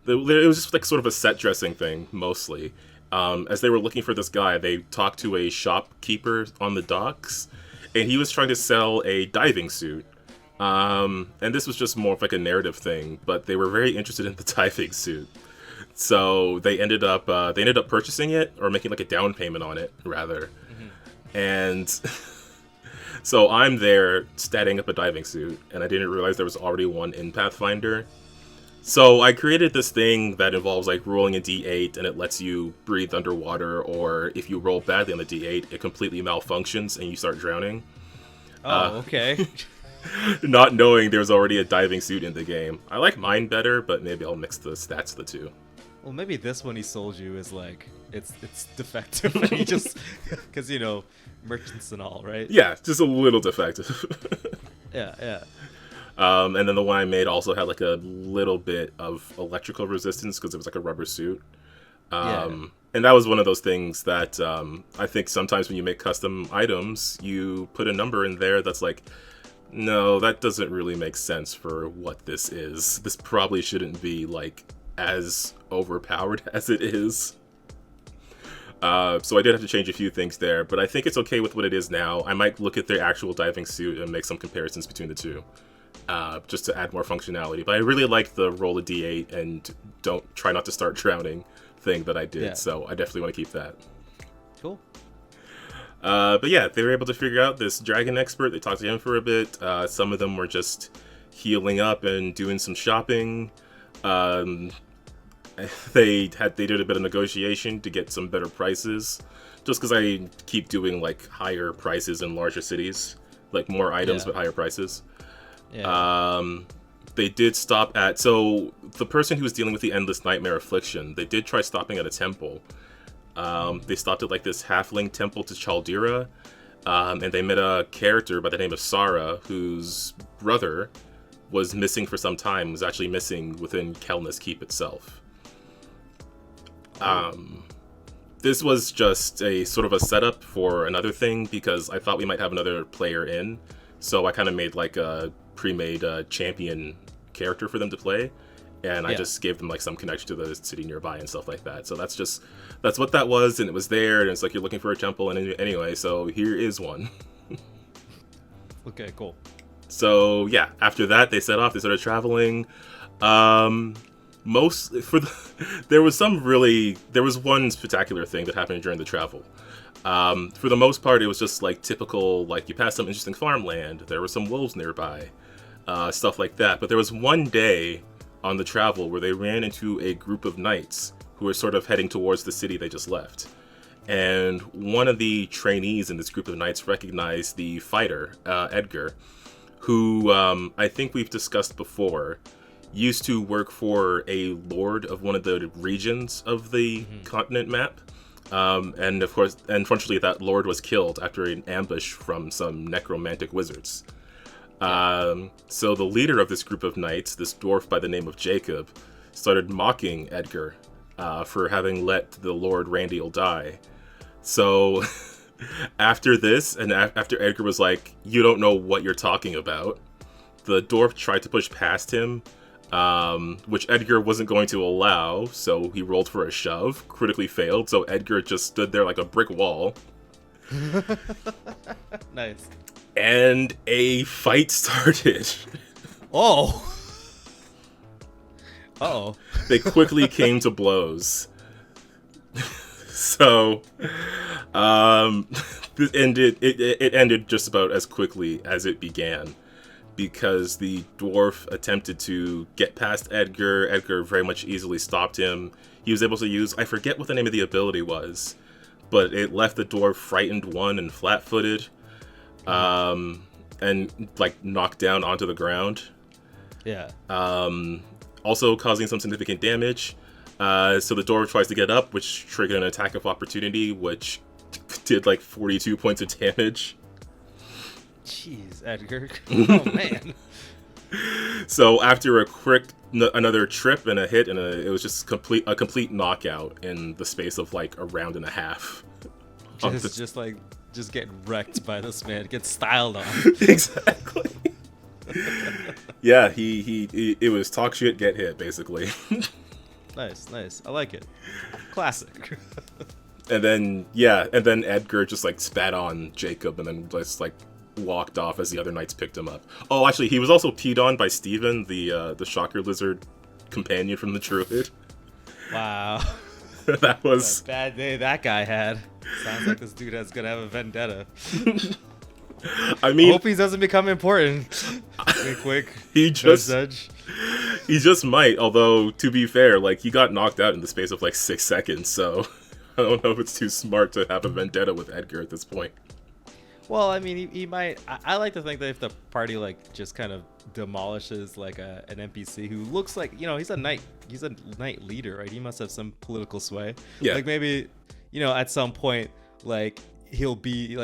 it was just like sort of a set dressing thing, mostly. As they were looking for this guy, they talked to a shopkeeper on the docks, and he was trying to sell a diving suit. And this was just more of like a narrative thing, but they were very interested in the diving suit. So they ended up purchasing it, or making like a down payment on it, rather. And so I'm there statting up a diving suit, and I didn't realize there was already one in Pathfinder. So I created this thing that involves like rolling a d8, and it lets you breathe underwater, or if you roll badly on the d8, it completely malfunctions and you start drowning. Oh, okay. Not knowing there's already a diving suit in the game. I like mine better, but maybe I'll mix the stats of the two. Well, maybe this one he sold you is like it's defective, and he just because merchants and all, right? Yeah, just a little defective. Yeah. And then the one I made also had like a little bit of electrical resistance because it was like a rubber suit. And that was one of those things that I think sometimes when you make custom items, you put a number in there that's like, no, that doesn't really make sense for what this is. This probably shouldn't be like as overpowered as it is. So I did have to change a few things there, but I think it's okay with what it is now. I might look at the actual diving suit and make some comparisons between the two, just to add more functionality. But I really like the roll a d8 and don't try not to start drowning thing that I did, so I definitely want to keep that. Cool. But yeah, they were able to figure out this dragon expert. They talked to him for a bit. Some of them were just healing up and doing some shopping. They did a bit of negotiation to get some better prices, just because I keep doing like higher prices in larger cities, like more items but higher prices. They did stop at, so the person who was dealing with the endless nightmare affliction, they did try stopping at a temple. They stopped at like this halfling temple to Chaldera, and they met a character by the name of Sarah, whose brother was missing for some time, was actually missing within Kelness Keep itself. This was just a sort of a setup for another thing, because I thought we might have another player in, so I kind of made like a pre-made champion character for them to play, and I just gave them like some connection to the city nearby and stuff like that. So that's what that was, and it was there, and it's like you're looking for a temple, and anyway, so here is one. Okay, cool. So yeah, after that they set off. They started traveling. There was one spectacular thing that happened during the travel. For the most part, it was just like typical, like you passed some interesting farmland. There were some wolves nearby, stuff like that. But there was one day on the travel where they ran into a group of knights who were sort of heading towards the city they just left. And one of the trainees in this group of knights recognized the fighter, Edgar, who I think we've discussed before, used to work for a lord of one of the regions of the continent map. And of course, unfortunately, that lord was killed after an ambush from some necromantic wizards. So the leader of this group of knights, this dwarf by the name of Jacob, started mocking Edgar for having let the Lord Randiel die. So after this, and after Edgar was like, "You don't know what you're talking about," the dwarf tried to push past him, which Edgar wasn't going to allow, so he rolled for a shove, critically failed, so Edgar just stood there like a brick wall. Nice. And a fight started. Oh. Uh-oh. They quickly came to blows. So, it ended just about as quickly as it began, because the dwarf attempted to get past Edgar. Edgar very much easily stopped him. He was able to use, I forget what the name of the ability was, but it left the dwarf frightened one and flat-footed, and like knocked down onto the ground. Yeah. Also causing some significant damage. So the dwarf tries to get up, which triggered an attack of opportunity, which did like 42 points of damage. Jeez, Edgar. Oh, man. So after another trip and a hit, and it was just a complete knockout in the space of like a round and a half. Just getting wrecked by this man. Get styled on. Exactly. Yeah, it was talk shit, get hit, basically. Nice. I like it. Classic. And then Edgar just like spat on Jacob and then just like walked off as the other knights picked him up. Oh, actually, he was also peed on by Steven, the shocker lizard companion from the druid. Wow. That was a bad day that guy had. Sounds like this dude is gonna have a vendetta. I mean, I hope he doesn't become important. Quick. He just might. Although, to be fair, like he got knocked out in the space of like 6 seconds, so I don't know if it's too smart to have a vendetta with Edgar at this point. Well, I mean, he might. I like to think that if the party like just kind of demolishes like an NPC who looks like, you know, he's a knight leader, right? He must have some political sway. Yeah. Like maybe, you know, at some point, like he'll be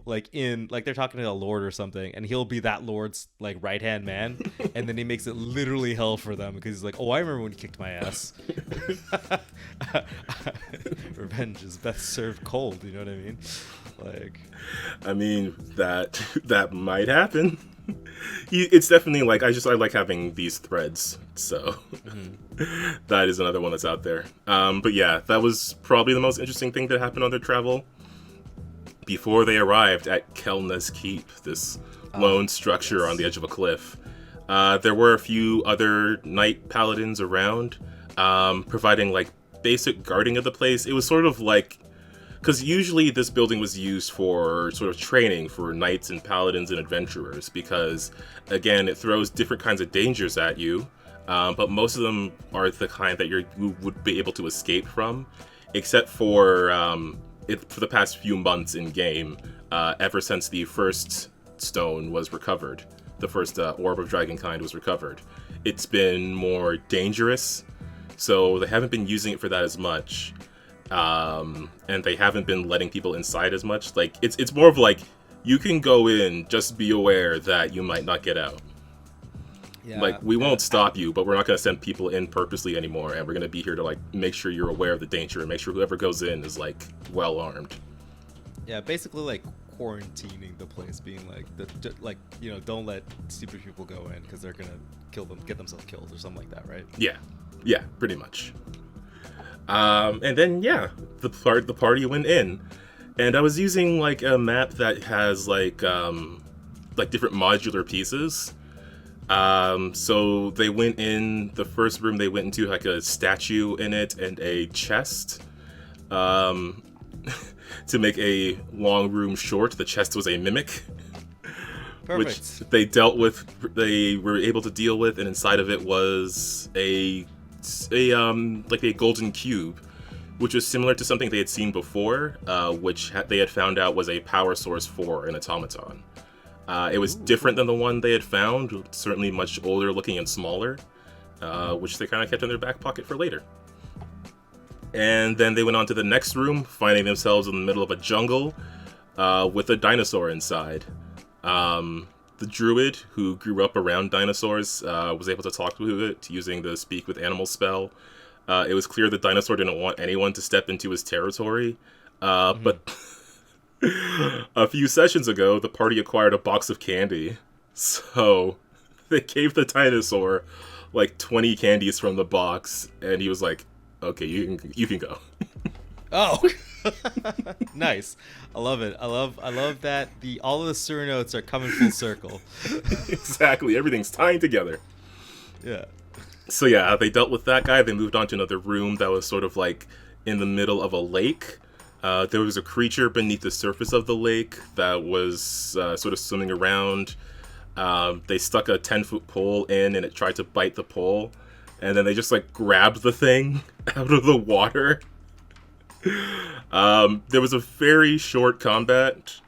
like in like they're talking to a lord or something, and he'll be that lord's like right hand man, and then he makes it literally hell for them because he's like, oh, I remember when he kicked my ass. Revenge is best served cold. You know what I mean? Like, I mean that might happen. It's definitely like I like having these threads, so that is another one that's out there. But yeah, that was probably the most interesting thing that happened on their travel before they arrived at Kelna's Keep, this lone structure on the edge of a cliff. There were a few other knight paladins around, providing like basic guarding of the place. It was sort of like, because usually this building was used for sort of training for knights and paladins and adventurers, because again, it throws different kinds of dangers at you, but most of them are the kind that you would be able to escape from, except for for the past few months in game, ever since the first stone was recovered, the first orb of dragonkind was recovered, it's been more dangerous, so they haven't been using it for that as much. And they haven't been letting people inside as much. Like it's more of like, you can go in, just be aware that you might not get out. Yeah, like we won't stop you, but we're not going to send people in purposely anymore, and we're going to be here to like make sure you're aware of the danger and make sure whoever goes in is like well armed. Yeah, basically like quarantining the place, being like like, you know, don't let stupid people go in because they're gonna get themselves killed or something like that, right? Yeah, pretty much. And then the party went in, and I was using like a map that has like different modular pieces. So they went in, the first room they went into like a statue in it and a chest. To make a long room short, the chest was a mimic. Perfect. Which they were able to deal with, and inside of it was a golden cube, which was similar to something they had seen before, which they had found out was a power source for an automaton. It was different than the one they had found, certainly much older looking and smaller, which they kind of kept in their back pocket for later. And then they went on to the next room, finding themselves in the middle of a jungle with a dinosaur inside. The druid, who grew up around dinosaurs, was able to talk to it using the Speak with Animals spell. It was clear the dinosaur didn't want anyone to step into his territory. But a few sessions ago, the party acquired a box of candy. So they gave the dinosaur like 20 candies from the box, and he was like, okay, you can go. Oh, nice. I love it. I love that all of the sewer notes are coming full circle. Exactly. Everything's tying together. Yeah. So yeah, they dealt with that guy. They moved on to another room that was sort of like in the middle of a lake. There was a creature beneath the surface of the lake that was sort of swimming around. They stuck a 10-foot pole in, and it tried to bite the pole. And then they just like grabbed the thing out of the water. There was a very short combat,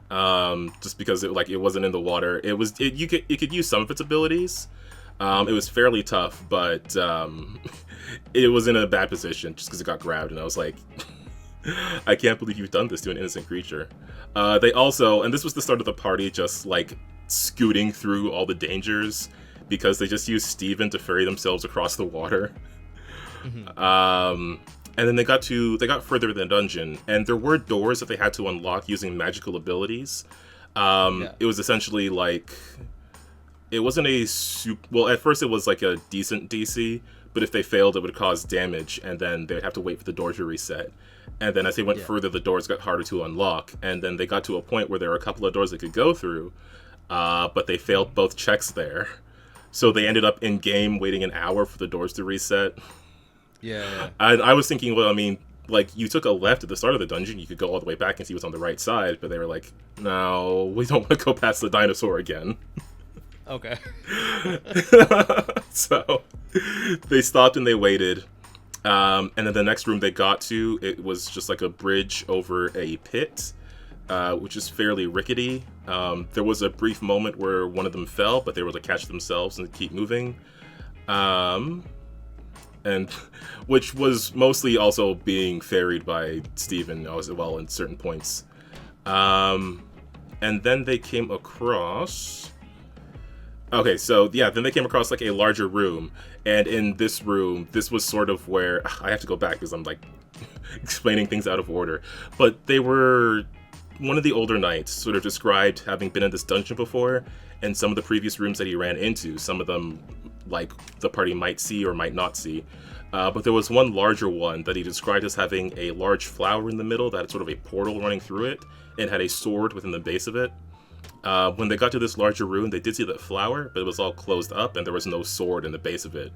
just because it wasn't in the water. You could use some of its abilities. It was fairly tough, but it was in a bad position just because it got grabbed, and I was like, I can't believe you've done this to an innocent creature. They also, and this was the start of the party, just like scooting through all the dangers, because they just used Steven to ferry themselves across the water. Mm-hmm. And then they got further in the dungeon, and there were doors that they had to unlock using magical abilities. It was essentially like, it wasn't at first it was like a decent DC, but if they failed, it would cause damage, and then they would have to wait for the door to reset. And then as they went further, the doors got harder to unlock, and then they got to a point where there were a couple of doors they could go through, but they failed both checks there. So they ended up in-game waiting an hour for the doors to reset. Yeah. And I was thinking, well, I mean, like, you took a left at the start of the dungeon, you could go all the way back and see what's on the right side, but they were like, no, we don't want to go past the dinosaur again. Okay. So they stopped and they waited. And then the next room they got to, it was just like a bridge over a pit, which is fairly rickety. There was a brief moment where one of them fell, but they were able to catch themselves and keep moving. And which was mostly also being ferried by Steven as well in certain points. And then they came across... Okay, so yeah, then they came across like a larger room, and in this room, this was sort of where I have to go back because I'm like explaining things out of order. But they were one of the older knights sort of described having been in this dungeon before, and some of the previous rooms that he ran into, some of them like the party might see or might not see. But there was one larger one that he described as having a large flower in the middle that had sort of a portal running through it and had a sword within the base of it. When they got to this larger room, they did see that flower, but it was all closed up and there was no sword in the base of it.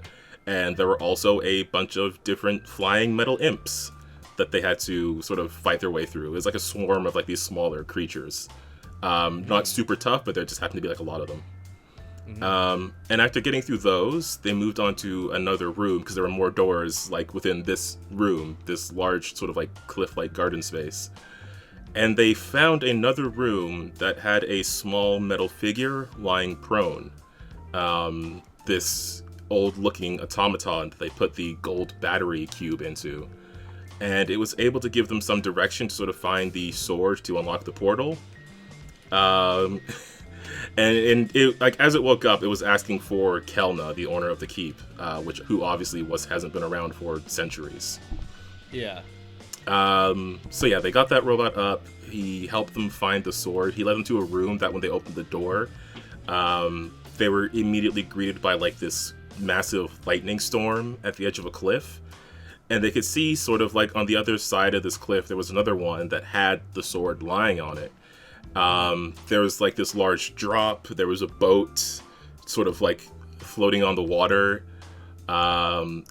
And there were also a bunch of different flying metal imps that they had to sort of fight their way through. It was like a swarm of like these smaller creatures. Not super tough, but there just happened to be like a lot of them. And after getting through those, they moved on to another room because there were more doors like within this room, this large sort of like cliff-like garden space. And they found another room that had a small metal figure lying prone. This old-looking automaton that they put the gold battery cube into. And it was able to give them some direction to sort of find the sword to unlock the portal. And it, like, as it woke up, it was asking for Kelna, the owner of the keep, who obviously hasn't been around for centuries. Yeah. So yeah, they got that robot up. He helped them find the sword. He led them to a room that when they opened the door, they were immediately greeted by like this massive lightning storm at the edge of a cliff. And they could see sort of like on the other side of this cliff, there was another one that had the sword lying on it. There was like this large drop. There was a boat sort of like floating on the water. And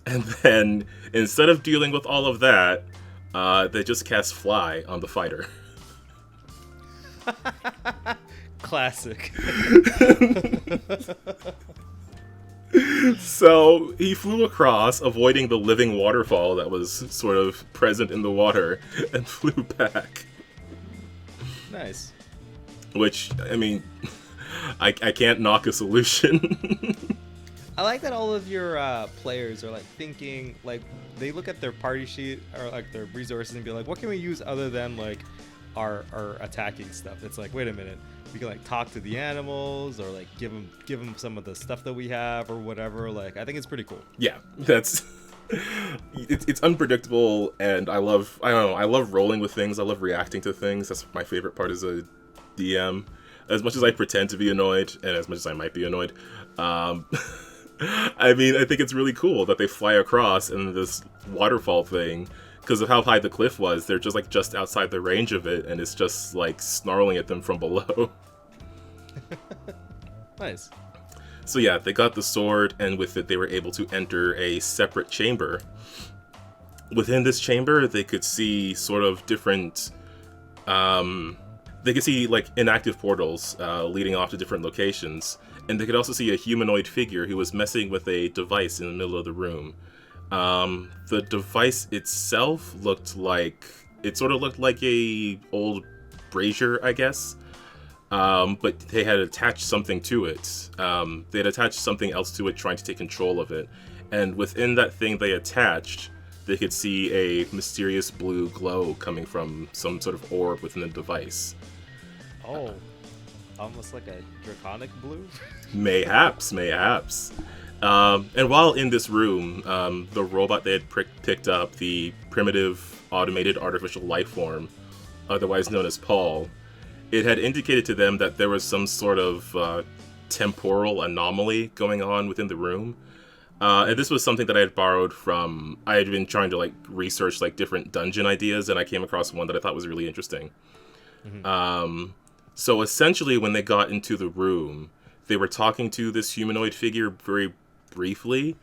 then instead of dealing with all of that, they just cast Fly on the fighter. Classic. So he flew across, avoiding the living waterfall that was sort of present in the water, and flew back. Nice. Which, I mean, I can't knock a solution. I like that all of your players are like thinking, like they look at their party sheet or like their resources and be like, what can we use other than like our attacking stuff? It's like, wait a minute, we can like talk to the animals or like give them some of the stuff that we have or whatever. Like, I think it's pretty cool. Yeah, that's it's unpredictable, and I love rolling with things. I love reacting to things. That's my favorite part as a DM. As much as I pretend to be annoyed, and as much as I might be annoyed, I mean, I think it's really cool that they fly across in this waterfall thing. Because of how high the cliff was, they're just outside the range of it, and it's just like snarling at them from below. Nice. So yeah, they got the sword, and with it they were able to enter a separate chamber. Within this chamber, they could see sort of different... they could see like inactive portals leading off to different locations. And they could also see a humanoid figure who was messing with a device in the middle of the room. The device itself looked like a old brazier, I guess. But they had attached something to it. They had attached something else to it, trying to take control of it. And within that thing they attached, they could see a mysterious blue glow coming from some sort of orb within the device. Oh, almost like a draconic blue? Mayhaps. And while in this room, the robot they had picked up, the primitive automated artificial life form, otherwise known as Paul, it had indicated to them that there was some sort of temporal anomaly going on within the room. And this was something that I had borrowed from. I had been trying to like research like different dungeon ideas, and I came across one that I thought was really interesting. So essentially, when they got into the room, they were talking to this humanoid figure very briefly,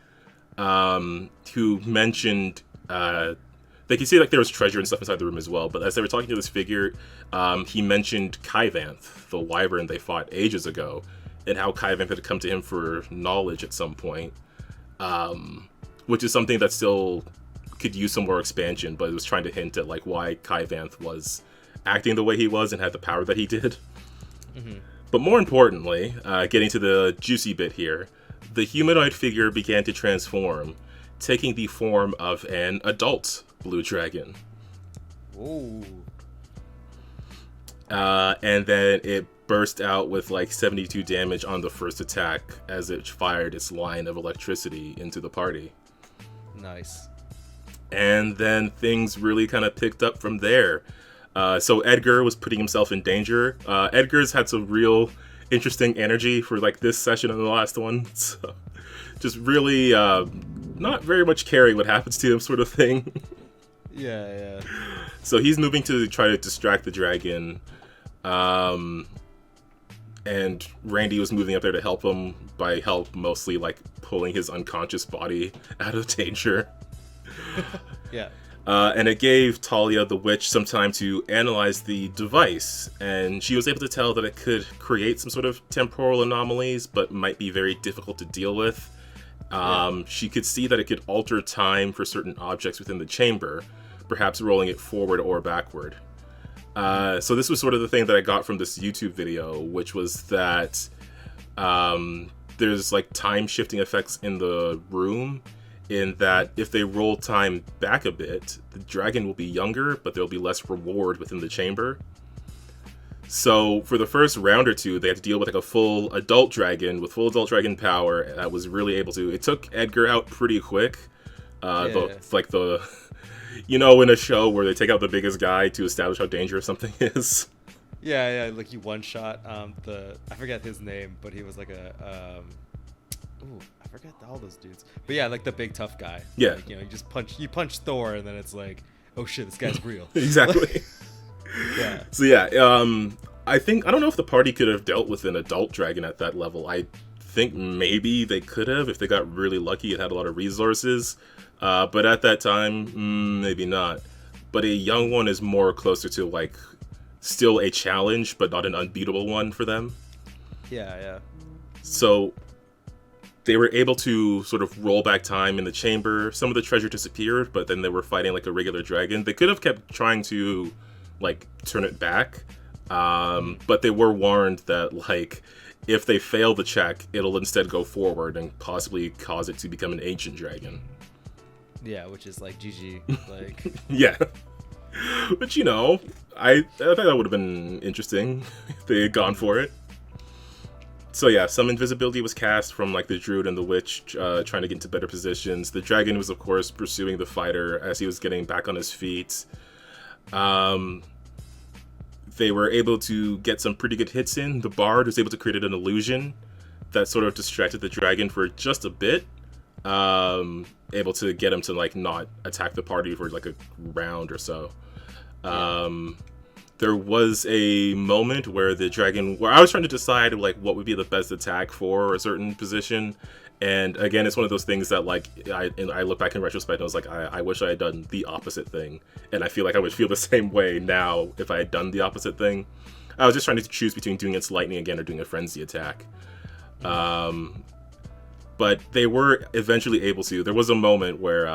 who mentioned they could see like there was treasure and stuff inside the room as well. But as they were talking to this figure, he mentioned Kaivanth, the wyvern they fought ages ago, and how Kaivanth had come to him for knowledge at some point. Which is something that still could use some more expansion, but it was trying to hint at like why Kaivanth was acting the way he was and had the power that he did. But more importantly, getting to the juicy bit here, the humanoid figure began to transform, taking the form of an adult blue dragon. Ooh. And then it burst out with like 72 damage on the first attack as it fired its line of electricity into the party. Nice. And then things really kind of picked up from there. So Edgar was putting himself in danger. Edgar's had some real interesting energy for like this session and the last one. So just really not very much caring what happens to him sort of thing. Yeah. So he's moving to try to distract the dragon. And Randy was moving up there to help him, by help mostly like pulling his unconscious body out of danger. Yeah. And it gave Talia the witch some time to analyze the device, and she was able to tell that it could create some sort of temporal anomalies, but might be very difficult to deal with. She could see that it could alter time for certain objects within the chamber, perhaps rolling it forward or backward. So this was sort of the thing that I got from this YouTube video, which was that there's like time shifting effects in the room, in that if they roll time back a bit, the dragon will be younger, but there'll be less reward within the chamber. So for the first round or two, they had to deal with like a full adult dragon with full adult dragon power that was really able to. It took Edgar out pretty quick. You know, in a show where they take out the biggest guy to establish how dangerous something is. Yeah, like you one shot I forget his name, but he was like a I forget all those dudes. But yeah, like the big tough guy. Yeah. Like, you know, you punch Thor and then it's like, oh shit, this guy's real. Exactly. Yeah. So yeah, I don't know if the party could have dealt with an adult dragon at that level. I think maybe they could have if they got really lucky and had a lot of resources. But at that time, maybe not. But a young one is more closer to like still a challenge, but not an unbeatable one for them. Yeah. So they were able to sort of roll back time in the chamber. Some of the treasure disappeared, but then they were fighting like a regular dragon. They could have kept trying to like turn it back, but they were warned that like if they fail the check, it'll instead go forward and possibly cause it to become an ancient dragon. Yeah, which is like GG. Like yeah. But you know, I thought that would have been interesting if they had gone for it. So yeah, some invisibility was cast from like the druid and the witch trying to get into better positions. The dragon was of course pursuing the fighter as he was getting back on his feet. They were able to get some pretty good hits in. The bard was able to create an illusion that sort of distracted the dragon for just a bit. Able to get him to like not attack the party for like a round or so. There was a moment where I was trying to decide like what would be the best attack for a certain position, and again it's one of those things that like I look back in retrospect and I was like I wish I had done the opposite thing, and I feel like I would feel the same way now if I had done the opposite thing. I was just trying to choose between doing its lightning again or doing a frenzy attack. But they were eventually able to. There was a moment where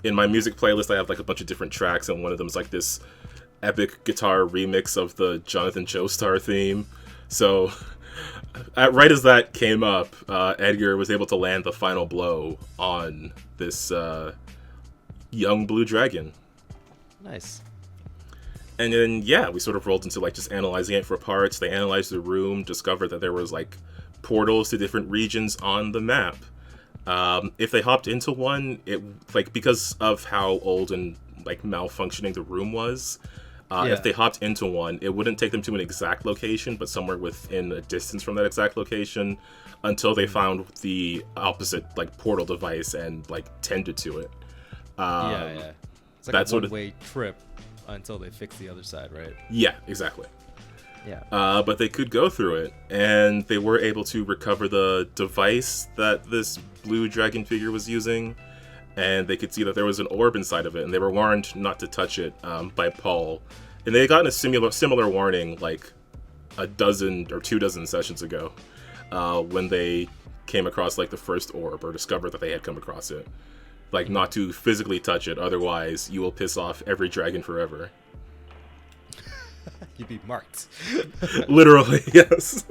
in my music playlist I have like a bunch of different tracks, and one of them is like this epic guitar remix of the Jonathan Joestar theme. So right as that came up, Edgar was able to land the final blow on this young blue dragon. Nice. And then yeah, we sort of rolled into like just analyzing it for parts. They analyzed the room, discovered that there was like portals to different regions on the map. If they hopped into one, it like because of how old and like malfunctioning the room was, If they hopped into one, it wouldn't take them to an exact location, but somewhere within a distance from that exact location, until they found the opposite like portal device and like tended to it. It's like a one-way trip until they fix the other side, right? Yeah, exactly. Yeah. But they could go through it, and they were able to recover the device that this blue dragon figure was using, and they could see that there was an orb inside of it, and they were warned not to touch it by Paul. And they had gotten a similar warning like a dozen or 24 sessions ago when they came across like the first orb, or discovered that they had come across it. Like, not to physically touch it, otherwise you will piss off every dragon forever. You'd be marked. Literally, yes.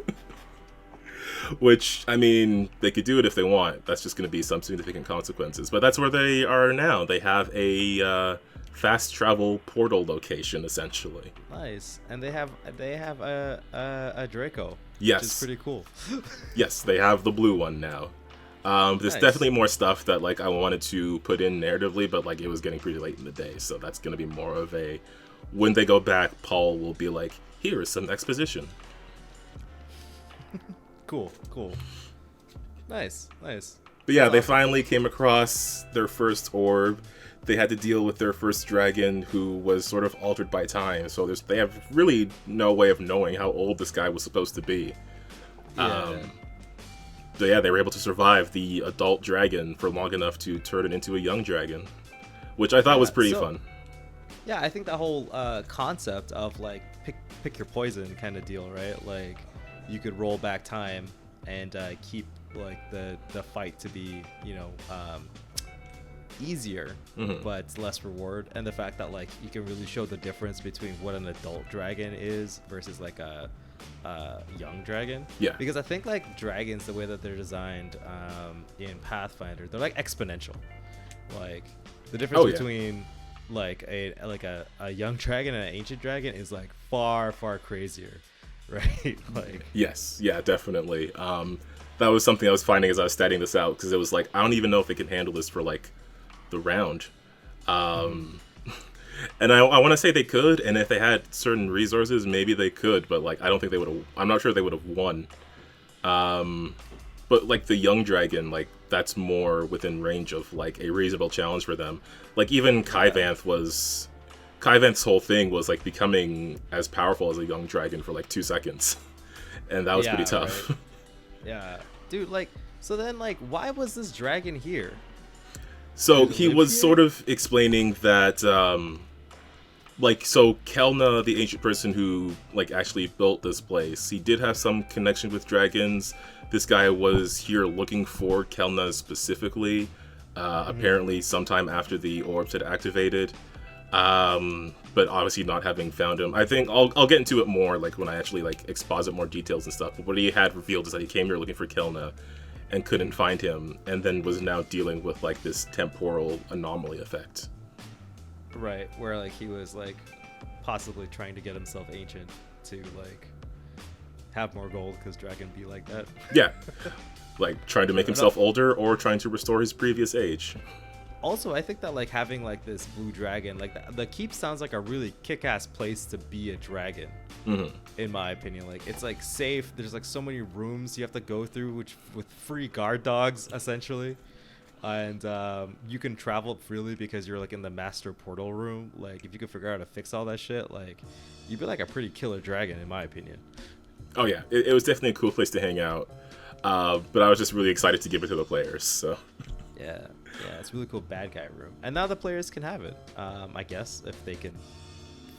Which, I mean, they could do it if they want. That's just going to be some significant consequences. But that's where they are now. They have a fast travel portal location, essentially. Nice. And they have a Draco. Yes. Which is pretty cool. Yes, they have the blue one now. There's definitely more stuff that like I wanted to put in narratively, but like it was getting pretty late in the day, so that's going to be more of a, when they go back, Paul will be like, here is some exposition. Cool. Nice. But yeah, they finally came across their first orb. They had to deal with their first dragon, who was sort of altered by time, so they have really no way of knowing how old this guy was supposed to be. But yeah, they were able to survive the adult dragon for long enough to turn it into a young dragon, which I thought was pretty fun. Yeah, I think that whole concept of like pick your poison kind of deal, right? Like you could roll back time and keep like the fight to be, easier, but less reward, and the fact that like you can really show the difference between what an adult dragon is versus like a young dragon. Yeah, because I think like dragons, the way that they're designed in Pathfinder, they're like exponential. Like the difference between like a young dragon and an ancient dragon is like far crazier, right? Like yes, yeah, definitely. That was something I was finding as I was studying this out, because it was like, I don't even know if they can handle this for like the round. And I want to say they could, and if they had certain resources, maybe they could, but like I don't think they would have. I'm not sure they would have won. But like the young dragon, like that's more within range of like a reasonable challenge for them. Like even Kaivanth's whole thing was like becoming as powerful as a young dragon for like 2 seconds, and that was pretty tough. Right. Yeah, dude. Like, so then, like, why was this dragon here? So he was sort of explaining that, so Kelna, the ancient person who like actually built this place, he did have some connection with dragons. This guy was here looking for Kelna specifically, apparently sometime after the orbs had activated, but obviously not having found him. I think I'll get into it more like when I actually like exposit more details and stuff. But what he had revealed is that he came here looking for Kelna and couldn't find him, and then was now dealing with like this temporal anomaly effect. Right, where like he was like possibly trying to get himself ancient to like have more gold, because dragon be like that. Yeah, like trying to make himself older or trying to restore his previous age. Also, I think that like having like this blue dragon, like the keep sounds like a really kick-ass place to be a dragon. In my opinion, like it's like safe. There's like so many rooms you have to go through, which with free guard dogs essentially, and you can travel freely because you're like in the master portal room. Like if you could figure out how to fix all that shit, like you'd be like a pretty killer dragon in my opinion. Oh yeah, it was definitely a cool place to hang out, but I was just really excited to give it to the players. So yeah, it's a really cool bad guy room, and now the players can have it. I guess if they can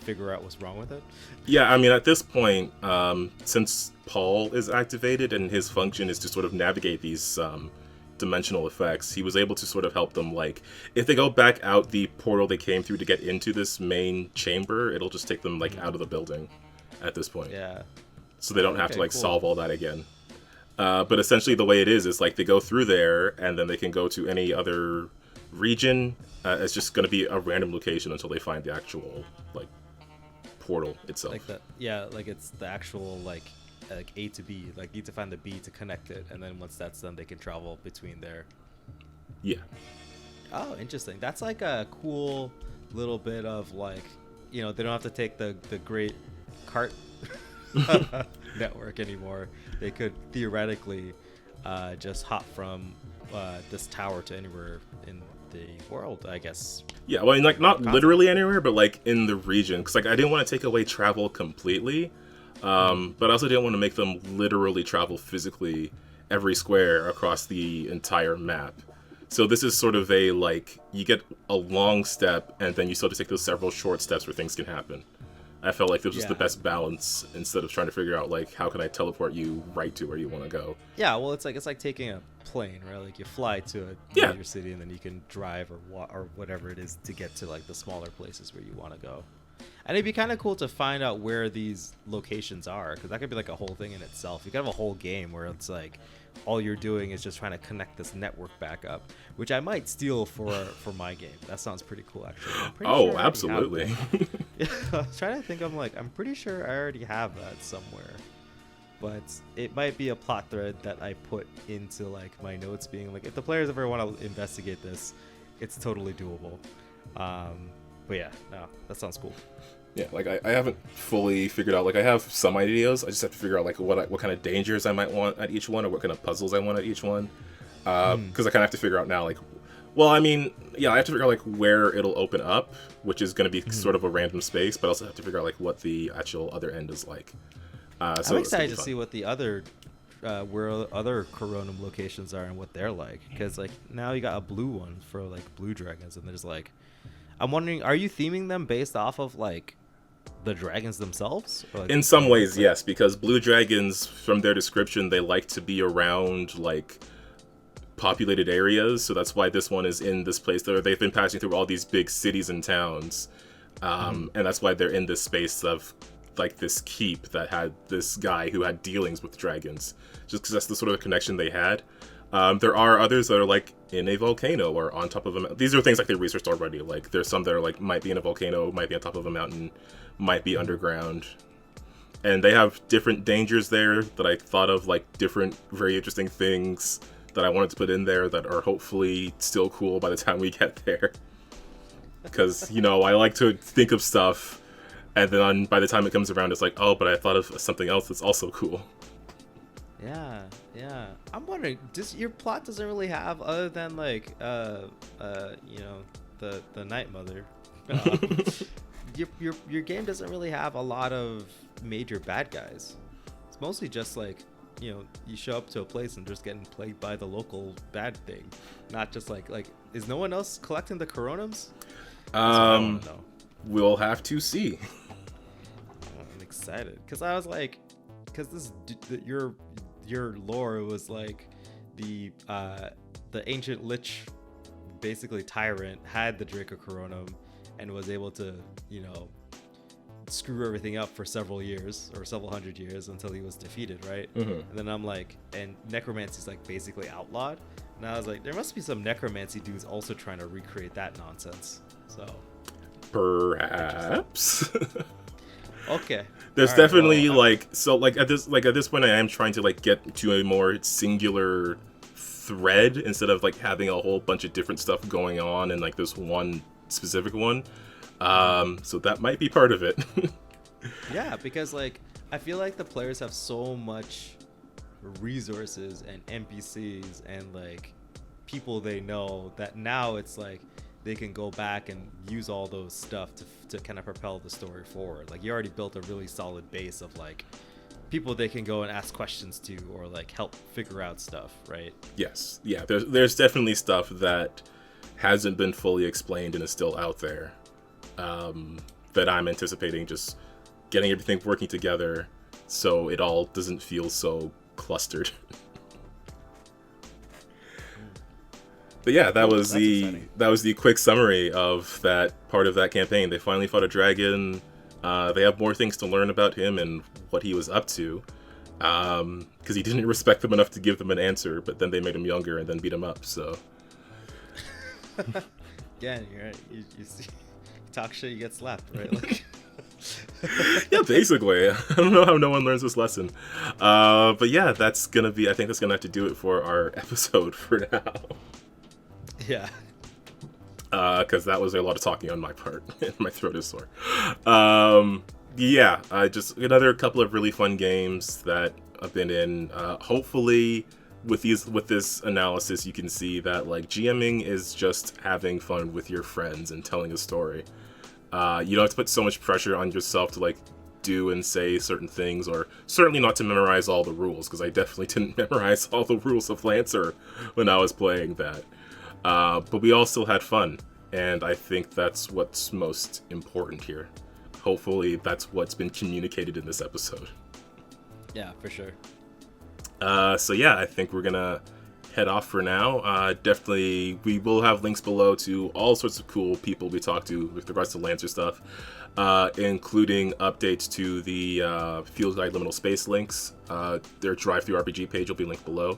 figure out what's wrong with it. Yeah, I mean, at this point, since Paul is activated and his function is to sort of navigate these dimensional effects, he was able to sort of help them. Like, if they go back out the portal they came through to get into this main chamber, it'll just take them like out of the building at this point. Yeah. So they don't have to like solve all that again. But essentially the way it is like they go through there and then they can go to any other region. It's just going to be a random location until they find the actual like portal itself. Like that, yeah, like it's the actual like A to B. Like you need to find the B to connect it, and then once that's done, they can travel between there. Yeah. Oh, interesting. That's like a cool little bit of like you know, they don't have to take the great cart network anymore. They could theoretically just hop from this tower to anywhere in the world, I guess. Yeah, well, I mean, like, not literally anywhere, but like in the region, because like I didn't want to take away travel completely, but I also didn't want to make them literally travel physically every square across the entire map. So this is sort of a, like, you get a long step and then you still have to take those several short steps where things can happen. I felt like this was the best balance instead of trying to figure out, like, how can I teleport you right to where you want to go. Yeah, well, it's like taking a plane, right? Like, you fly to a major city and then you can drive or whatever it is to get to, like, the smaller places where you want to go. And it'd be kind of cool to find out where these locations are, because that could be like a whole thing in itself. You could have a whole game where it's like all you're doing is just trying to connect this network back up, which I might steal for my game. That sounds pretty cool, actually. Oh, sure, absolutely. Yeah, I was trying to think. I'm pretty sure I already have that somewhere, but it might be a plot thread that I put into like my notes, being like, if the players ever want to investigate this, it's totally doable. But yeah, no, that sounds cool. Yeah, like I haven't fully figured out, like I have some ideas, I just have to figure out like what kind of dangers I might want at each one, or what kind of puzzles I want at each one. Because I kind of have to figure out now, like, well, I mean, yeah, I have to figure out like where it'll open up, which is going to be sort of a random space, but I also have to figure out like what the actual other end is like. So I'm excited to see what the other where other Coronum locations are and what they're like, because like now you got a blue one for like blue dragons, and there's like, I'm wondering, are you theming them based off of like the dragons themselves? Or, like, in some ways, yes, because blue dragons, from their description, they like to be around like populated areas, so that's why this one is in this place. They've been passing through all these big cities and towns, and that's why they're in this space of like this keep that had this guy who had dealings with dragons, just because that's the sort of connection they had. There are others that are like in a volcano or on top of a mountain. These are things like they researched already. Like there's some that are like might be in a volcano, might be on top of a mountain, might be underground. And they have different dangers there that I thought of, like different very interesting things that I wanted to put in there that are hopefully still cool by the time we get there. Because, you know, I like to think of stuff and then by the time it comes around it's like, oh, but I thought of something else that's also cool. Yeah. I'm wondering, your plot doesn't really have, other than like, you know, the Night Mother. Your game doesn't really have a lot of major bad guys. It's mostly just like, you know, you show up to a place and just getting plagued by the local bad thing. Not just like is no one else collecting the Coronums? We'll have to see. I'm excited because I was like, because your lore was like the ancient lich, basically tyrant, had the Draco Coronum and was able to, you know, screw everything up for several years or several hundred years until he was defeated, right? And then I'm like, and necromancy's like basically outlawed, and I was like, there must be some necromancy dudes also trying to recreate that nonsense. So perhaps. Okay. There's definitely like, so like at this point I am trying to like get to a more singular thread instead of like having a whole bunch of different stuff going on in like this one specific one. So that might be part of it. Yeah, because like I feel like the players have so much resources and NPCs and like people they know that now it's like they can go back and use all those stuff to kind of propel the story forward. Like you already built a really solid base of like people they can go and ask questions to or like help figure out stuff, right? Yes. Yeah, there's definitely stuff that hasn't been fully explained and is still out there, that I'm anticipating just getting everything working together so it all doesn't feel so clustered. But yeah, that was the quick summary of that part of that campaign. They finally fought a dragon. They have more things to learn about him and what he was up to, because he didn't respect them enough to give them an answer, but then they made him younger and then beat him up, so... Yeah, you're right. You talk shit, you get slapped, right? Like... Yeah, basically. I don't know how no one learns this lesson. But yeah, I think that's gonna have to do it for our episode for now. Yeah. because that was a lot of talking on my part, and my throat is sore. Yeah, just another couple of really fun games that I've been in. Hopefully, with this analysis, you can see that like GMing is just having fun with your friends and telling a story. You don't have to put so much pressure on yourself to like do and say certain things, or certainly not to memorize all the rules, because I definitely didn't memorize all the rules of Lancer when I was playing that. But we all still had fun, and I think that's what's most important here. Hopefully that's what's been communicated in this episode. Yeah, for sure. So yeah, I think we're gonna head off for now. Definitely, we will have links below to all sorts of cool people we talked to with regards to Lancer stuff, including updates to the Field Guide Liminal Space links. Their Drive-Thru RPG page will be linked below,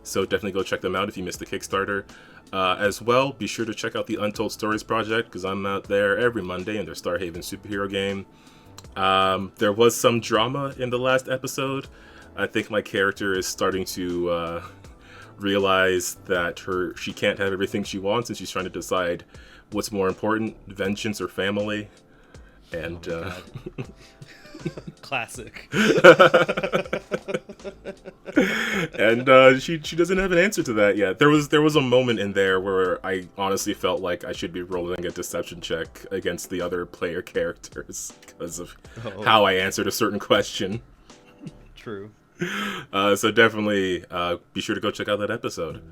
so definitely go check them out if you missed the Kickstarter. As well, be sure to check out the Untold Stories project, because I'm out there every Monday in their Starhaven superhero game. There was some drama in the last episode. I think my character is starting to realize that she can't have everything she wants, and she's trying to decide what's more important, vengeance or family. And classic. And she doesn't have an answer to that yet. There was a moment in there where I honestly felt like I should be rolling a deception check against the other player characters because of how I answered a certain question. True. So definitely be sure to go check out that episode.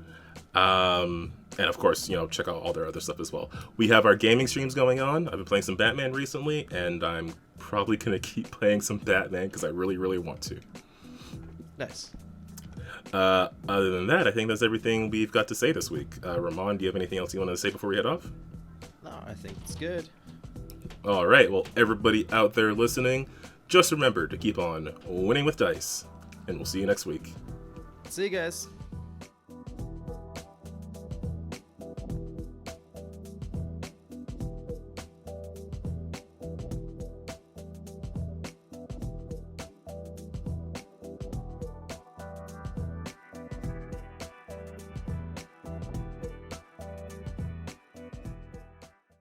And of course, check out all their other stuff as well. We have our gaming streams going on. I've been playing some Batman recently, and I'm probably going to keep playing some Batman because I really, really want to. Nice. Other than that, I think that's everything we've got to say this week. Ramon, do you have anything else you want to say before we head off? No, I think it's good. All right. Well, everybody out there listening, just remember to keep on winning with dice, and we'll see you next week. See you guys.